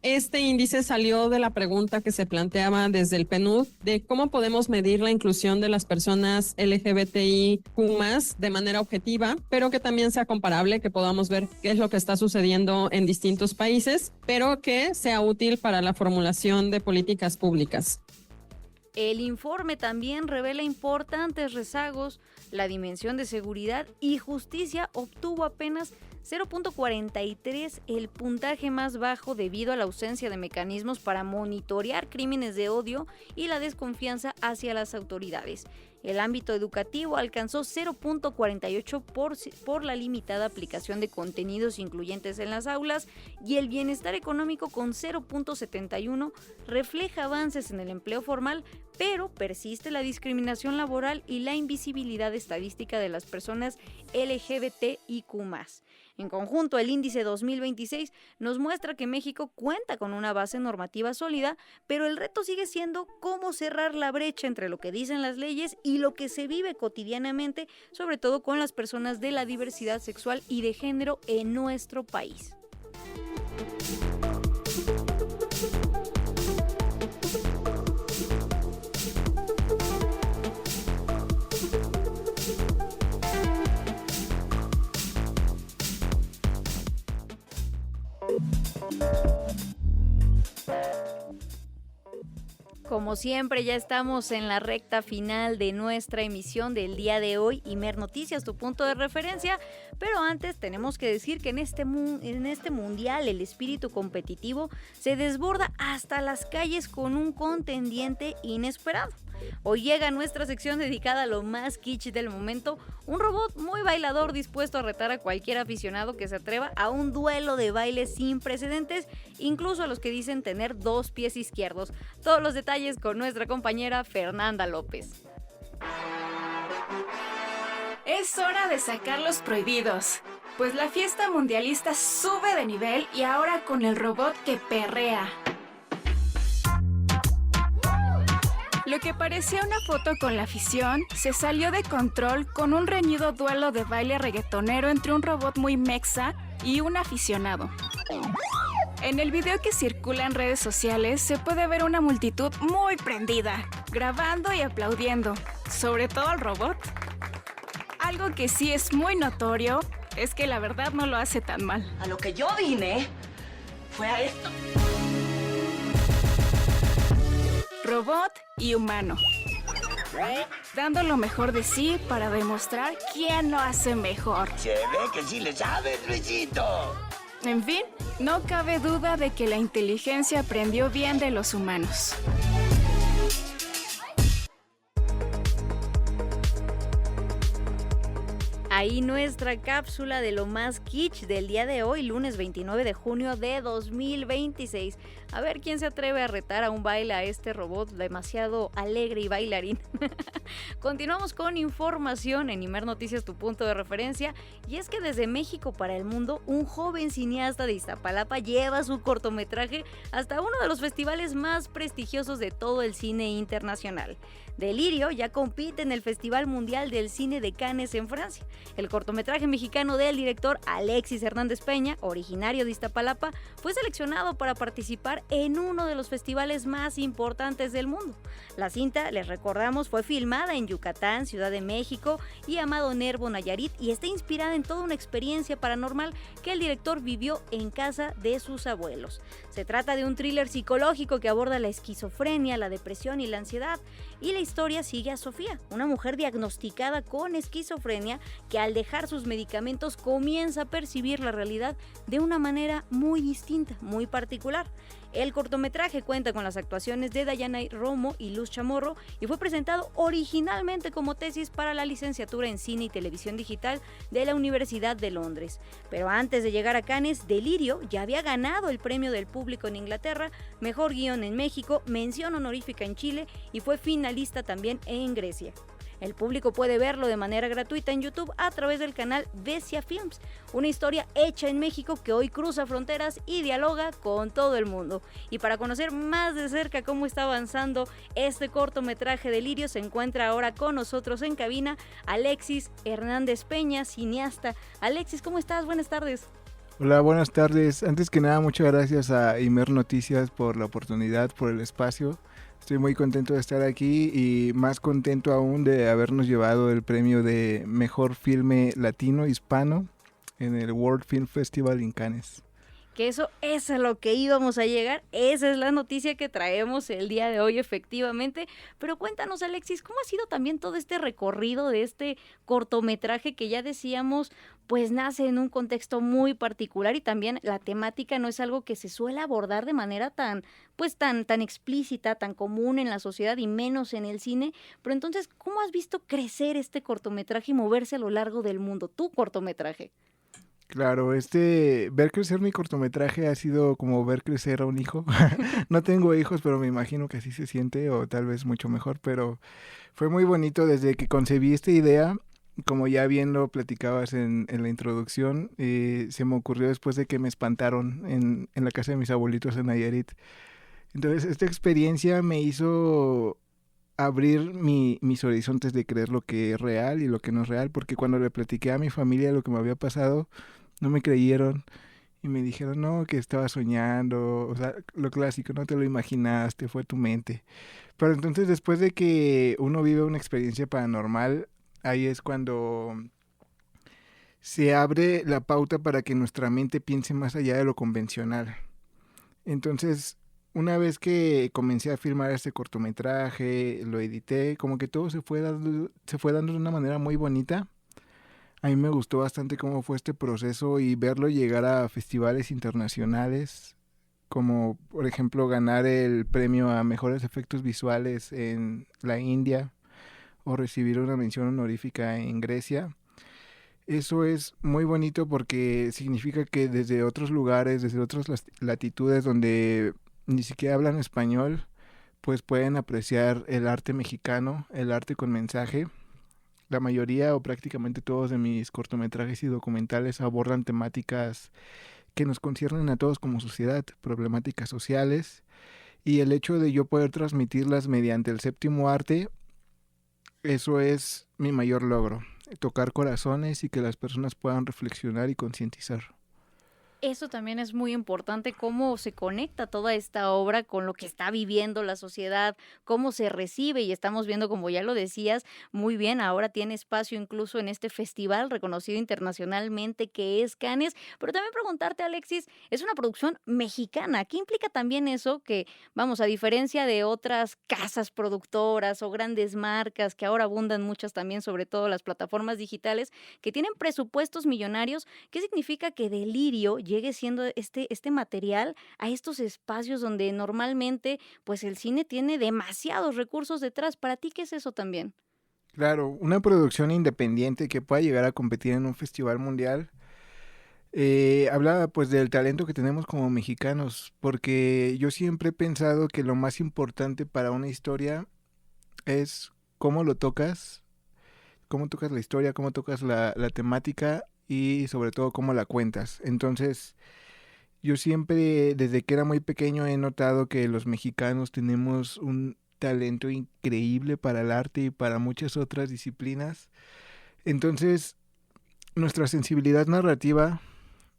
Este índice salió de la pregunta que se planteaba desde el PNUD de cómo podemos medir la inclusión de las personas LGBTIQ+ de manera objetiva, pero que también sea comparable, que podamos ver qué es lo que está sucediendo en distintos países, pero que sea útil para la formulación de políticas públicas. El informe también revela importantes rezagos. La dimensión de seguridad y justicia obtuvo apenas 0.43, el puntaje más bajo debido a la ausencia de mecanismos para monitorear crímenes de odio y la desconfianza hacia las autoridades. El ámbito educativo alcanzó 0.48 por la limitada aplicación de contenidos incluyentes en las aulas, y el bienestar económico con 0.71 refleja avances en el empleo formal, pero persiste la discriminación laboral y la invisibilidad estadística de las personas LGBTIQ+. En conjunto, el índice 2026 nos muestra que México cuenta con una base normativa sólida, pero el reto sigue siendo cómo cerrar la brecha entre lo que dicen las leyes y lo que se vive cotidianamente, sobre todo con las personas de la diversidad sexual y de género en nuestro país. Como siempre, ya estamos en la recta final de nuestra emisión del día de hoy, Imer Noticias, tu punto de referencia, pero antes tenemos que decir que en este mundial el espíritu competitivo se desborda hasta las calles con un contendiente inesperado. Hoy llega nuestra sección dedicada a lo más kitsch del momento, un robot muy bailador dispuesto a retar a cualquier aficionado que se atreva a un duelo de baile sin precedentes, incluso a los que dicen tener 2 pies izquierdos. Todos los detalles con nuestra compañera Fernanda López. Es hora de sacar los prohibidos, pues la fiesta mundialista sube de nivel y ahora con el robot que perrea. Lo que parecía una foto con la afición se salió de control con un reñido duelo de baile reggaetonero entre un robot muy mexa y un aficionado. En el video que circula en redes sociales se puede ver una multitud muy prendida, grabando y aplaudiendo, sobre todo al robot. Algo que sí es muy notorio es que la verdad no lo hace tan mal. A lo que yo vine fue a esto. Robot y humano, dando lo mejor de sí para demostrar quién lo hace mejor. Se ve que sí le sabes, Luisito. En fin, no cabe duda de que la inteligencia aprendió bien de los humanos. Ahí nuestra cápsula de lo más kitsch del día de hoy, lunes 29 de junio de 2026. A ver quién se atreve a retar a un baile a este robot demasiado alegre y bailarín. Continuamos con información en Imer Noticias, tu punto de referencia. Y es que desde México para el mundo, un joven cineasta de Iztapalapa lleva su cortometraje hasta uno de los festivales más prestigiosos de todo el cine internacional. Delirio ya compite en el Festival Mundial del Cine de Cannes en Francia. El cortometraje mexicano del director Alexis Hernández Peña, originario de Iztapalapa, fue seleccionado para participar en uno de los festivales más importantes del mundo. La cinta, les recordamos, fue filmada en Yucatán, Ciudad de México y Amado Nervo, Nayarit, y está inspirada en toda una experiencia paranormal que el director vivió en casa de sus abuelos. Se trata de un thriller psicológico que aborda la esquizofrenia, la depresión y la ansiedad, y la historia sigue a Sofía, una mujer diagnosticada con esquizofrenia que al dejar sus medicamentos comienza a percibir la realidad de una manera muy distinta, muy particular. El cortometraje cuenta con las actuaciones de Dayana Romo y Luz Chamorro y fue presentado originalmente como tesis para la licenciatura en Cine y Televisión Digital de la Universidad de Londres. Pero antes de llegar a Cannes, Delirio ya había ganado el premio del público en Inglaterra, Mejor Guión en México, mención honorífica en Chile y fue finalista también en Grecia. El público puede verlo de manera gratuita en YouTube a través del canal Vesia Films, una historia hecha en México que hoy cruza fronteras y dialoga con todo el mundo. Y para conocer más de cerca cómo está avanzando este cortometraje Delirio, se encuentra ahora con nosotros en cabina Alexis Hernández Peña, cineasta. Alexis, ¿cómo estás? Buenas tardes. Hola, buenas tardes. Antes que nada, muchas gracias a Imer Noticias por la oportunidad, por el espacio. Estoy muy contento de estar aquí y más contento aún de habernos llevado el premio de Mejor Filme Latino Hispano en el World Film Festival en Cannes. Que eso es a lo que íbamos a llegar, esa es la noticia que traemos el día de hoy efectivamente, pero cuéntanos Alexis, ¿cómo ha sido también todo este recorrido de este cortometraje que ya decíamos, pues nace en un contexto muy particular y también la temática no es algo que se suele abordar de manera tan explícita, tan común en la sociedad y menos en el cine, pero entonces, ¿cómo has visto crecer este cortometraje y moverse a lo largo del mundo, tu cortometraje? Claro, ver crecer mi cortometraje ha sido como ver crecer a un hijo. No tengo hijos, pero me imagino que así se siente, o tal vez mucho mejor, pero fue muy bonito desde que concebí esta idea. Como ya bien lo platicabas en la introducción, se me ocurrió después de que me espantaron en la casa de mis abuelitos en Nayarit. Entonces, esta experiencia me hizo abrir mis horizontes de creer lo que es real y lo que no es real, porque cuando le platiqué a mi familia lo que me había pasado, no me creyeron y me dijeron, no, que estaba soñando, o sea, lo clásico, no te lo imaginaste, fue tu mente. Pero entonces después de que uno vive una experiencia paranormal, ahí es cuando se abre la pauta para que nuestra mente piense más allá de lo convencional. Entonces, una vez que comencé a filmar este cortometraje, lo edité, como que todo se fue dando de una manera muy bonita. A mí me gustó bastante cómo fue este proceso y verlo llegar a festivales internacionales, como por ejemplo ganar el premio a mejores efectos visuales en la India o recibir una mención honorífica en Grecia. Eso es muy bonito porque significa que desde otros lugares, desde otras latitudes donde ni siquiera hablan español, pues pueden apreciar el arte mexicano, el arte con mensaje. La mayoría o prácticamente todos de mis cortometrajes y documentales abordan temáticas que nos conciernen a todos como sociedad, problemáticas sociales, y el hecho de yo poder transmitirlas mediante el séptimo arte, eso es mi mayor logro, tocar corazones y que las personas puedan reflexionar y concientizar. Eso también es muy importante, cómo se conecta toda esta obra con lo que está viviendo la sociedad, cómo se recibe y estamos viendo, como ya lo decías, muy bien, ahora tiene espacio incluso en este festival reconocido internacionalmente que es Cannes, pero también preguntarte, Alexis, es una producción mexicana, ¿qué implica también eso? Que, vamos, a diferencia de otras casas productoras o grandes marcas que ahora abundan muchas también, sobre todo las plataformas digitales, que tienen presupuestos millonarios, ¿qué significa que Delirio llegue siendo este material a estos espacios donde normalmente pues el cine tiene demasiados recursos detrás? ¿Para ti qué es eso también? Claro, una producción independiente que pueda llegar a competir en un festival mundial. Habla pues del talento que tenemos como mexicanos, porque yo siempre he pensado que lo más importante para una historia es cómo lo tocas, cómo tocas la historia, cómo tocas la temática y sobre todo cómo la cuentas. Entonces, yo siempre, desde que era muy pequeño, he notado que los mexicanos tenemos un talento increíble para el arte y para muchas otras disciplinas. Entonces, nuestra sensibilidad narrativa,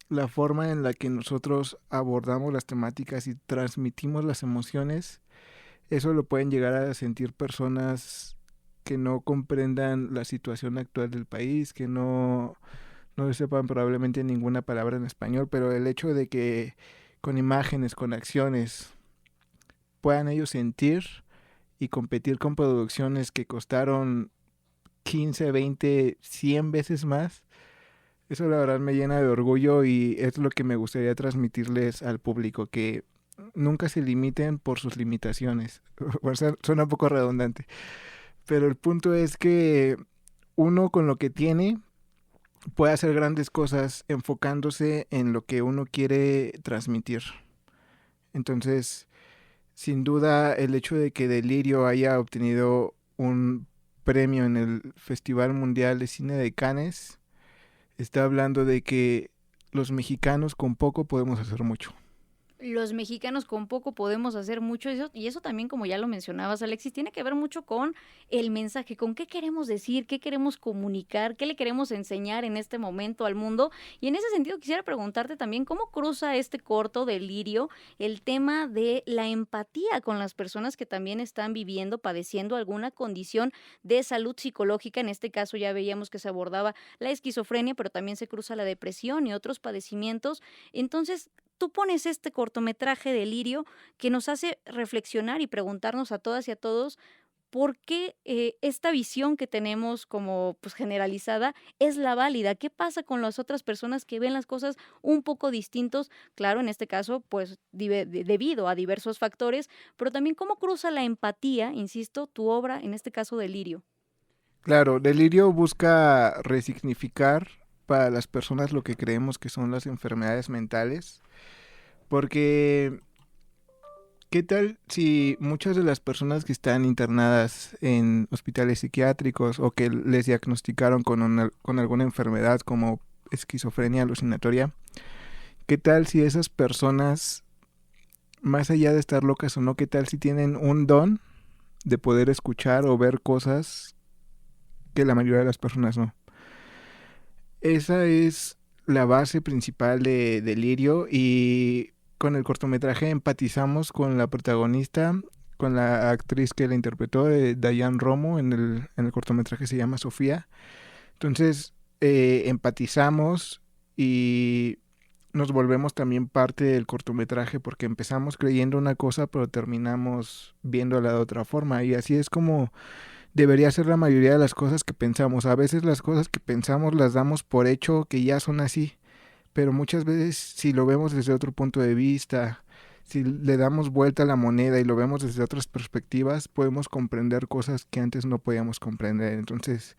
la forma en la que nosotros abordamos las temáticas y transmitimos las emociones, eso lo pueden llegar a sentir personas que no comprendan la situación actual del país, que no sepan probablemente ninguna palabra en español, pero el hecho de que con imágenes, con acciones, puedan ellos sentir y competir con producciones que costaron 15, 20, 100 veces más, eso la verdad me llena de orgullo y es lo que me gustaría transmitirles al público, que nunca se limiten por sus limitaciones. O sea, suena un poco redundante, pero el punto es que uno con lo que tiene puede hacer grandes cosas enfocándose en lo que uno quiere transmitir. Entonces, sin duda, el hecho de que Delirio haya obtenido un premio en el Festival Mundial de Cine de Cannes, está hablando de que los mexicanos con poco podemos hacer mucho. Los mexicanos con poco podemos hacer mucho, y eso también, como ya lo mencionabas, Alexis, tiene que ver mucho con el mensaje, con qué queremos decir, qué queremos comunicar, qué le queremos enseñar en este momento al mundo. Y en ese sentido quisiera preguntarte también cómo cruza este corto de Lirio el tema de la empatía con las personas que también están viviendo, padeciendo alguna condición de salud psicológica. En este caso ya veíamos que se abordaba la esquizofrenia, pero también se cruza la depresión y otros padecimientos. Entonces, tú pones este cortometraje de Lirio que nos hace reflexionar y preguntarnos a todas y a todos por qué esta visión que tenemos como pues, generalizada es la válida. ¿Qué pasa con las otras personas que ven las cosas un poco distintos? Claro, en este caso, pues debido a diversos factores, pero también cómo cruza la empatía, insisto, tu obra, en este caso de Lirio. Claro, Lirio busca resignificar para las personas lo que creemos que son las enfermedades mentales. Porque, ¿qué tal si muchas de las personas que están internadas en hospitales psiquiátricos o que les diagnosticaron con alguna enfermedad como esquizofrenia alucinatoria, qué tal si esas personas, más allá de estar locas o no, qué tal si tienen un don de poder escuchar o ver cosas que la mayoría de las personas no? Esa es la base principal de Lirio, y con el cortometraje empatizamos con la protagonista, con la actriz que la interpretó, Diane Romo, en el cortometraje se llama Sofía. Entonces empatizamos y nos volvemos también parte del cortometraje, porque empezamos creyendo una cosa pero terminamos viéndola de otra forma, y así es como debería ser la mayoría de las cosas que pensamos. A veces las cosas que pensamos las damos por hecho que ya son así, pero muchas veces si lo vemos desde otro punto de vista, si le damos vuelta a la moneda y lo vemos desde otras perspectivas, podemos comprender cosas que antes no podíamos comprender. Entonces,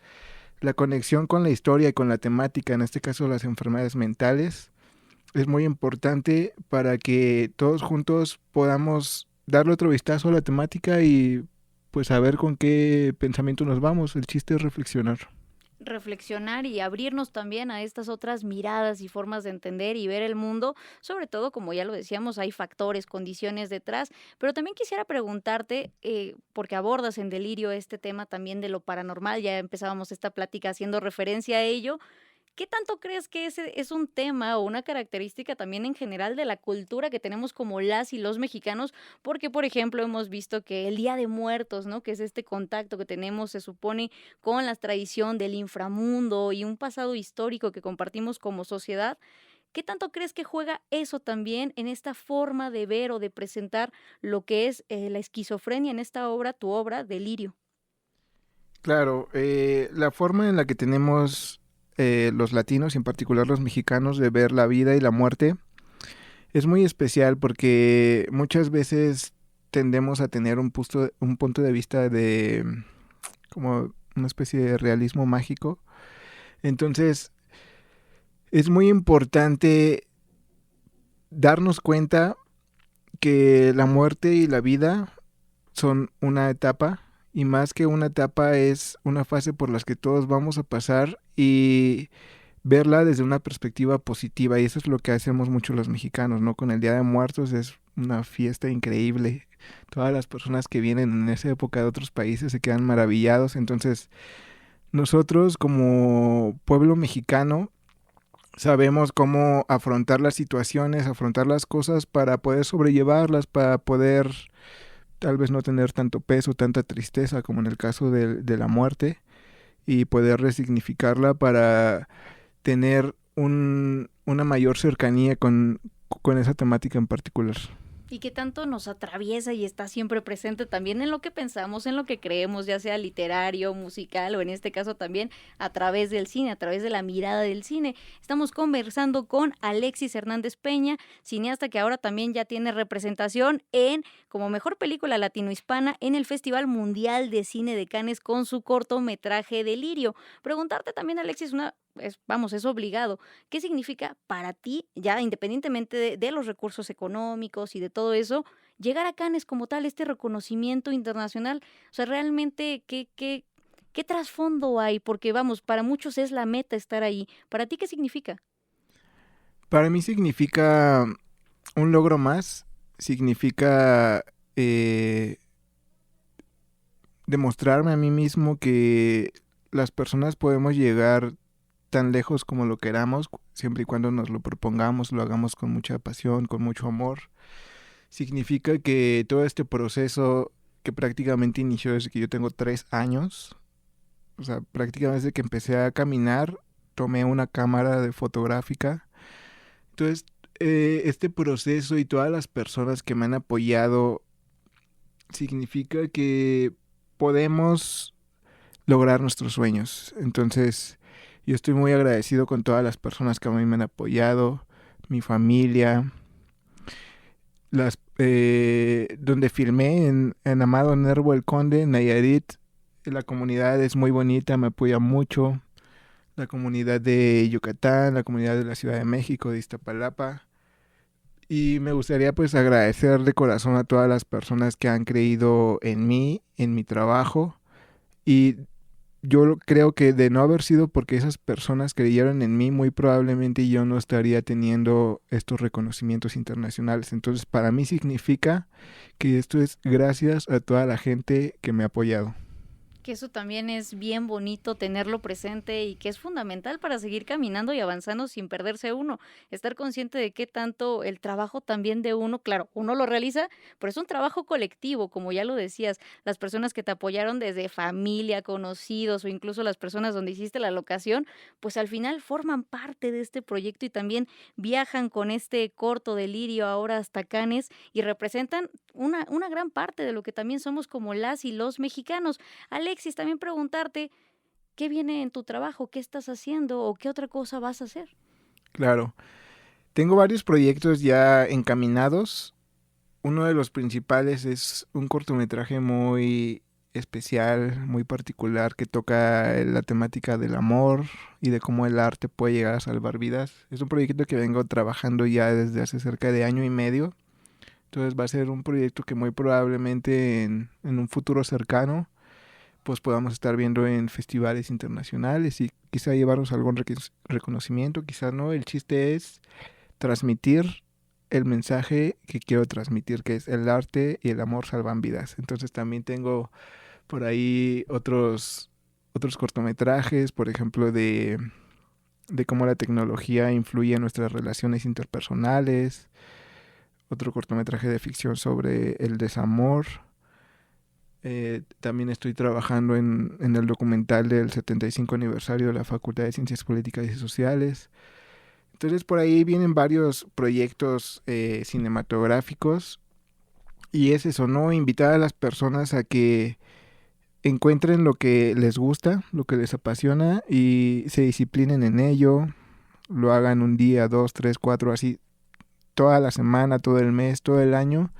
la conexión con la historia y con la temática, en este caso las enfermedades mentales, es muy importante para que todos juntos podamos darle otro vistazo a la temática y pues a ver con qué pensamiento nos vamos. El chiste es reflexionar Y abrirnos también a estas otras miradas y formas de entender y ver el mundo. Sobre todo, como ya lo decíamos, hay factores, condiciones detrás, pero también quisiera preguntarte, porque abordas en Delirio este tema también de lo paranormal, ya empezábamos esta plática haciendo referencia a ello. ¿Qué tanto crees que ese es un tema o una característica también en general de la cultura que tenemos como las y los mexicanos? Porque, por ejemplo, hemos visto que el Día de Muertos, ¿no? Que es este contacto que tenemos, se supone, con la tradición del inframundo y un pasado histórico que compartimos como sociedad. ¿Qué tanto crees que juega eso también en esta forma de ver o de presentar lo que es la esquizofrenia en esta obra, tu obra, Delirio? Claro, la forma en la que tenemos los latinos y en particular los mexicanos de ver la vida y la muerte es muy especial, porque muchas veces tendemos a tener un punto de vista de como una especie de realismo mágico. Entonces es muy importante darnos cuenta que la muerte y la vida son una etapa, y más que una etapa es una fase por la que todos vamos a pasar, y verla desde una perspectiva positiva, y eso es lo que hacemos mucho los mexicanos, ¿no? Con el Día de Muertos es una fiesta increíble. Todas las personas que vienen en esa época de otros países se quedan maravillados. Entonces, nosotros como pueblo mexicano sabemos cómo afrontar las situaciones, afrontar las cosas para poder sobrellevarlas, para poder tal vez no tener tanto peso, tanta tristeza como en el caso de la muerte, y poder resignificarla para tener una mayor cercanía con esa temática en particular. Y que tanto nos atraviesa y está siempre presente también en lo que pensamos, en lo que creemos, ya sea literario, musical o en este caso también a través del cine, a través de la mirada del cine. Estamos conversando con Alexis Hernández Peña, cineasta que ahora también ya tiene representación como mejor película latinohispana en el Festival Mundial de Cine de Cannes con su cortometraje Delirio. Preguntarte también, Alexis, es obligado, ¿qué significa para ti, ya independientemente de los recursos económicos y de todo eso, llegar a Cannes como tal, este reconocimiento internacional? O sea, realmente, ¿qué ¿Qué trasfondo hay? Porque vamos, para muchos es la meta estar ahí. ¿Para ti qué significa? Para mí significa un logro más, significa demostrarme a mí mismo que las personas podemos llegar tan lejos como lo queramos, siempre y cuando nos lo propongamos, lo hagamos con mucha pasión, con mucho amor. Significa que todo este proceso que prácticamente inició desde que yo tengo 3 años, o sea, prácticamente desde que empecé a caminar, tomé una cámara de fotográfica. Entonces, este proceso y todas las personas que me han apoyado significa que podemos lograr nuestros sueños. Entonces, yo estoy muy agradecido con todas las personas que a mí me han apoyado, mi familia, donde filmé en Amado Nervo El Conde, Nayarit. La comunidad es muy bonita, me apoya mucho. La comunidad de Yucatán, la comunidad de la Ciudad de México, de Iztapalapa. Y me gustaría pues agradecer de corazón a todas las personas que han creído en mí, en mi trabajo. Y yo creo que de no haber sido porque esas personas creyeron en mí, muy probablemente yo no estaría teniendo estos reconocimientos internacionales. Entonces, para mí significa que esto es gracias a toda la gente que me ha apoyado. Que eso también es bien bonito tenerlo presente y que es fundamental para seguir caminando y avanzando sin perderse uno. Estar consciente de qué tanto el trabajo también de uno, claro, uno lo realiza, pero es un trabajo colectivo, como ya lo decías, las personas que te apoyaron desde familia, conocidos o incluso las personas donde hiciste la locación, pues al final forman parte de este proyecto y también viajan con este corto Delirio ahora hasta Cannes y representan una gran parte de lo que también somos como las y los mexicanos. Alexis, también preguntarte, ¿qué viene en tu trabajo? ¿Qué estás haciendo? ¿O qué otra cosa vas a hacer? Claro. Tengo varios proyectos ya encaminados. Uno de los principales es un cortometraje muy especial, muy particular, que toca la temática del amor y de cómo el arte puede llegar a salvar vidas. Es un proyecto que vengo trabajando ya desde hace cerca de 1 año y medio. Entonces va a ser un proyecto que muy probablemente en un futuro cercano pues podamos estar viendo en festivales internacionales y quizá llevarnos algún reconocimiento, quizá no. El chiste es transmitir el mensaje que quiero transmitir, que es el arte y el amor salvan vidas. Entonces también tengo por ahí otros cortometrajes, por ejemplo, de cómo la tecnología influye en nuestras relaciones interpersonales. Otro cortometraje de ficción sobre el desamor. También estoy trabajando en el documental del 75 aniversario de la Facultad de Ciencias Políticas y Sociales. Entonces por ahí vienen varios proyectos cinematográficos y es eso, ¿no? Invitar a las personas a que encuentren lo que les gusta, lo que les apasiona y se disciplinen en ello, lo hagan 1 día, 2, 3, 4, así toda la semana, todo el mes, todo el año,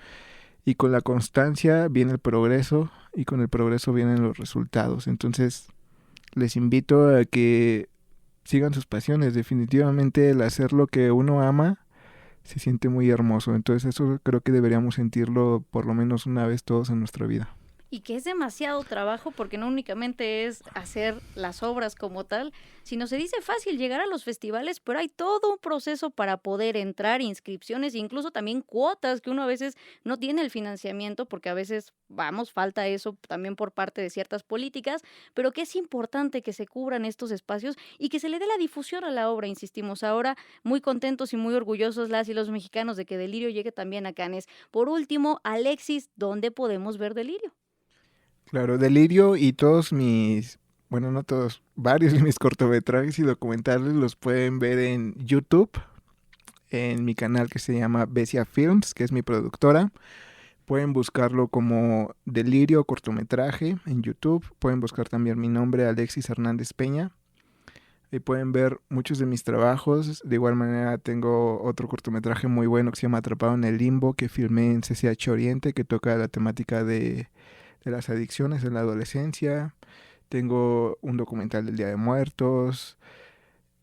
y con la constancia viene el progreso y con el progreso vienen los resultados. Entonces les invito a que sigan sus pasiones. Definitivamente el hacer lo que uno ama se siente muy hermoso. Entonces eso creo que deberíamos sentirlo por lo menos una vez todos en nuestra vida. Y que es demasiado trabajo porque no únicamente es hacer las obras como tal, sino se dice fácil llegar a los festivales, pero hay todo un proceso para poder entrar, inscripciones e incluso también cuotas que uno a veces no tiene el financiamiento porque a veces, falta eso también por parte de ciertas políticas, pero que es importante que se cubran estos espacios y que se le dé la difusión a la obra, insistimos. Ahora muy contentos y muy orgullosos las y los mexicanos de que Delirio llegue también a Cannes. Por último, Alexis, ¿dónde podemos ver Delirio? Claro, Delirio y todos mis, bueno, no todos, varios de mis cortometrajes y documentales los pueden ver en YouTube, en mi canal que se llama Besia Films, que es mi productora. Pueden buscarlo como Delirio cortometraje en YouTube. Pueden buscar también mi nombre, Alexis Hernández Peña. Ahí pueden ver muchos de mis trabajos. De igual manera tengo otro cortometraje muy bueno que se llama Atrapado en el Limbo, que filmé en CCH Oriente, que toca la temática de las adicciones en la adolescencia. Tengo un documental del Día de Muertos,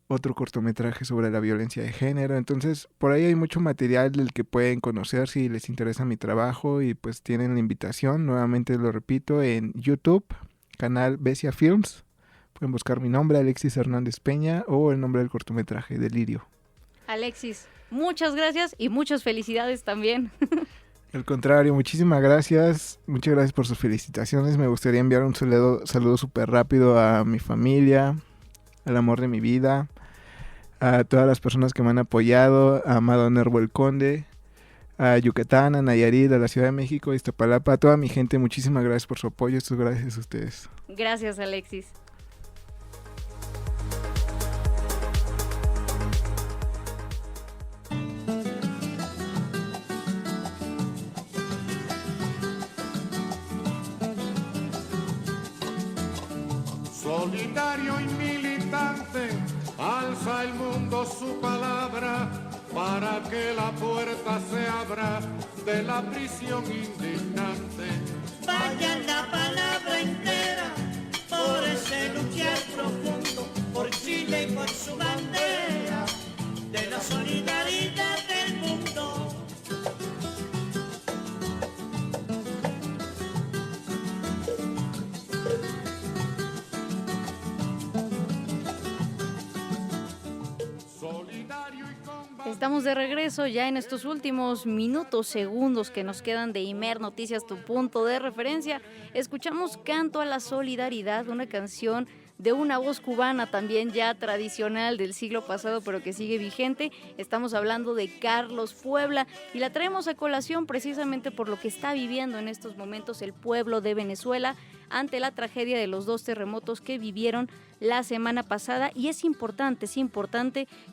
otro cortometraje sobre la violencia de género. Entonces por ahí hay mucho material del que pueden conocer si les interesa mi trabajo y pues tienen la invitación, nuevamente lo repito, en YouTube, canal Besia Films. Pueden buscar mi nombre, Alexis Hernández Peña, o el nombre del cortometraje, Delirio. Alexis, muchas gracias y muchas felicidades también. Al contrario, muchísimas gracias. Muchas gracias por sus felicitaciones. Me gustaría enviar un saludo súper rápido a mi familia, al amor de mi vida, a todas las personas que me han apoyado, a Amado Nervo el Conde, a Yucatán, a Nayarit, a la Ciudad de México, a Iztapalapa, a toda mi gente. Muchísimas gracias por su apoyo. Esto es gracias a ustedes. Gracias, Alexis. Solidario y militante, alza el mundo su palabra para que la puerta se abra de la prisión indignante. Vaya la palabra entera por ese luchar profundo, por Chile y por su bandera, de la solidaridad del mundo. Estamos de regreso ya en estos últimos minutos, segundos que nos quedan de Imer Noticias, tu punto de referencia. Escuchamos Canto a la Solidaridad, una canción de una voz cubana también ya tradicional del siglo pasado, pero que sigue vigente. Estamos hablando de Carlos Puebla y la traemos a colación precisamente por lo que está viviendo en estos momentos el pueblo de Venezuela ante la tragedia de los 2 terremotos que vivieron la semana pasada. Y es importante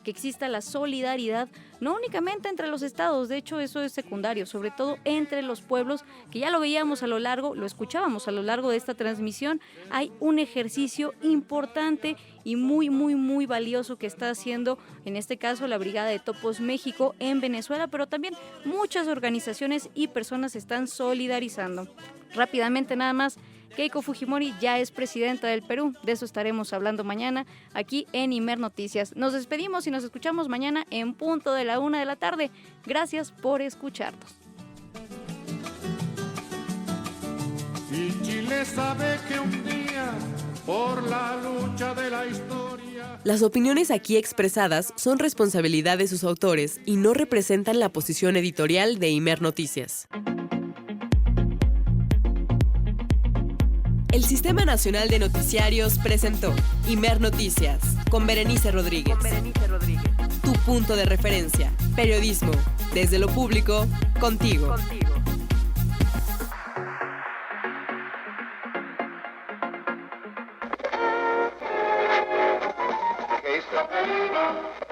que exista la solidaridad, no únicamente entre los estados, de hecho eso es secundario, sobre todo entre los pueblos, que ya lo veíamos lo escuchábamos a lo largo de esta transmisión. Hay un ejercicio importante y muy, muy, muy valioso que está haciendo, en este caso, la Brigada de Topos México en Venezuela, pero también muchas organizaciones y personas se están solidarizando. Rápidamente nada más, Keiko Fujimori ya es presidenta del Perú, de eso estaremos hablando mañana aquí en Imer Noticias. Nos despedimos y nos escuchamos mañana en punto de la 1 de la tarde. Gracias por escucharnos. Y Chile sabe que un día, por la lucha de la historia... Las opiniones aquí expresadas son responsabilidad de sus autores y no representan la posición editorial de Imer Noticias. El Sistema Nacional de Noticiarios presentó Imer Noticias con Berenice Rodríguez. Tu punto de referencia. Periodismo. Desde lo público, contigo. ¿Qué hizo?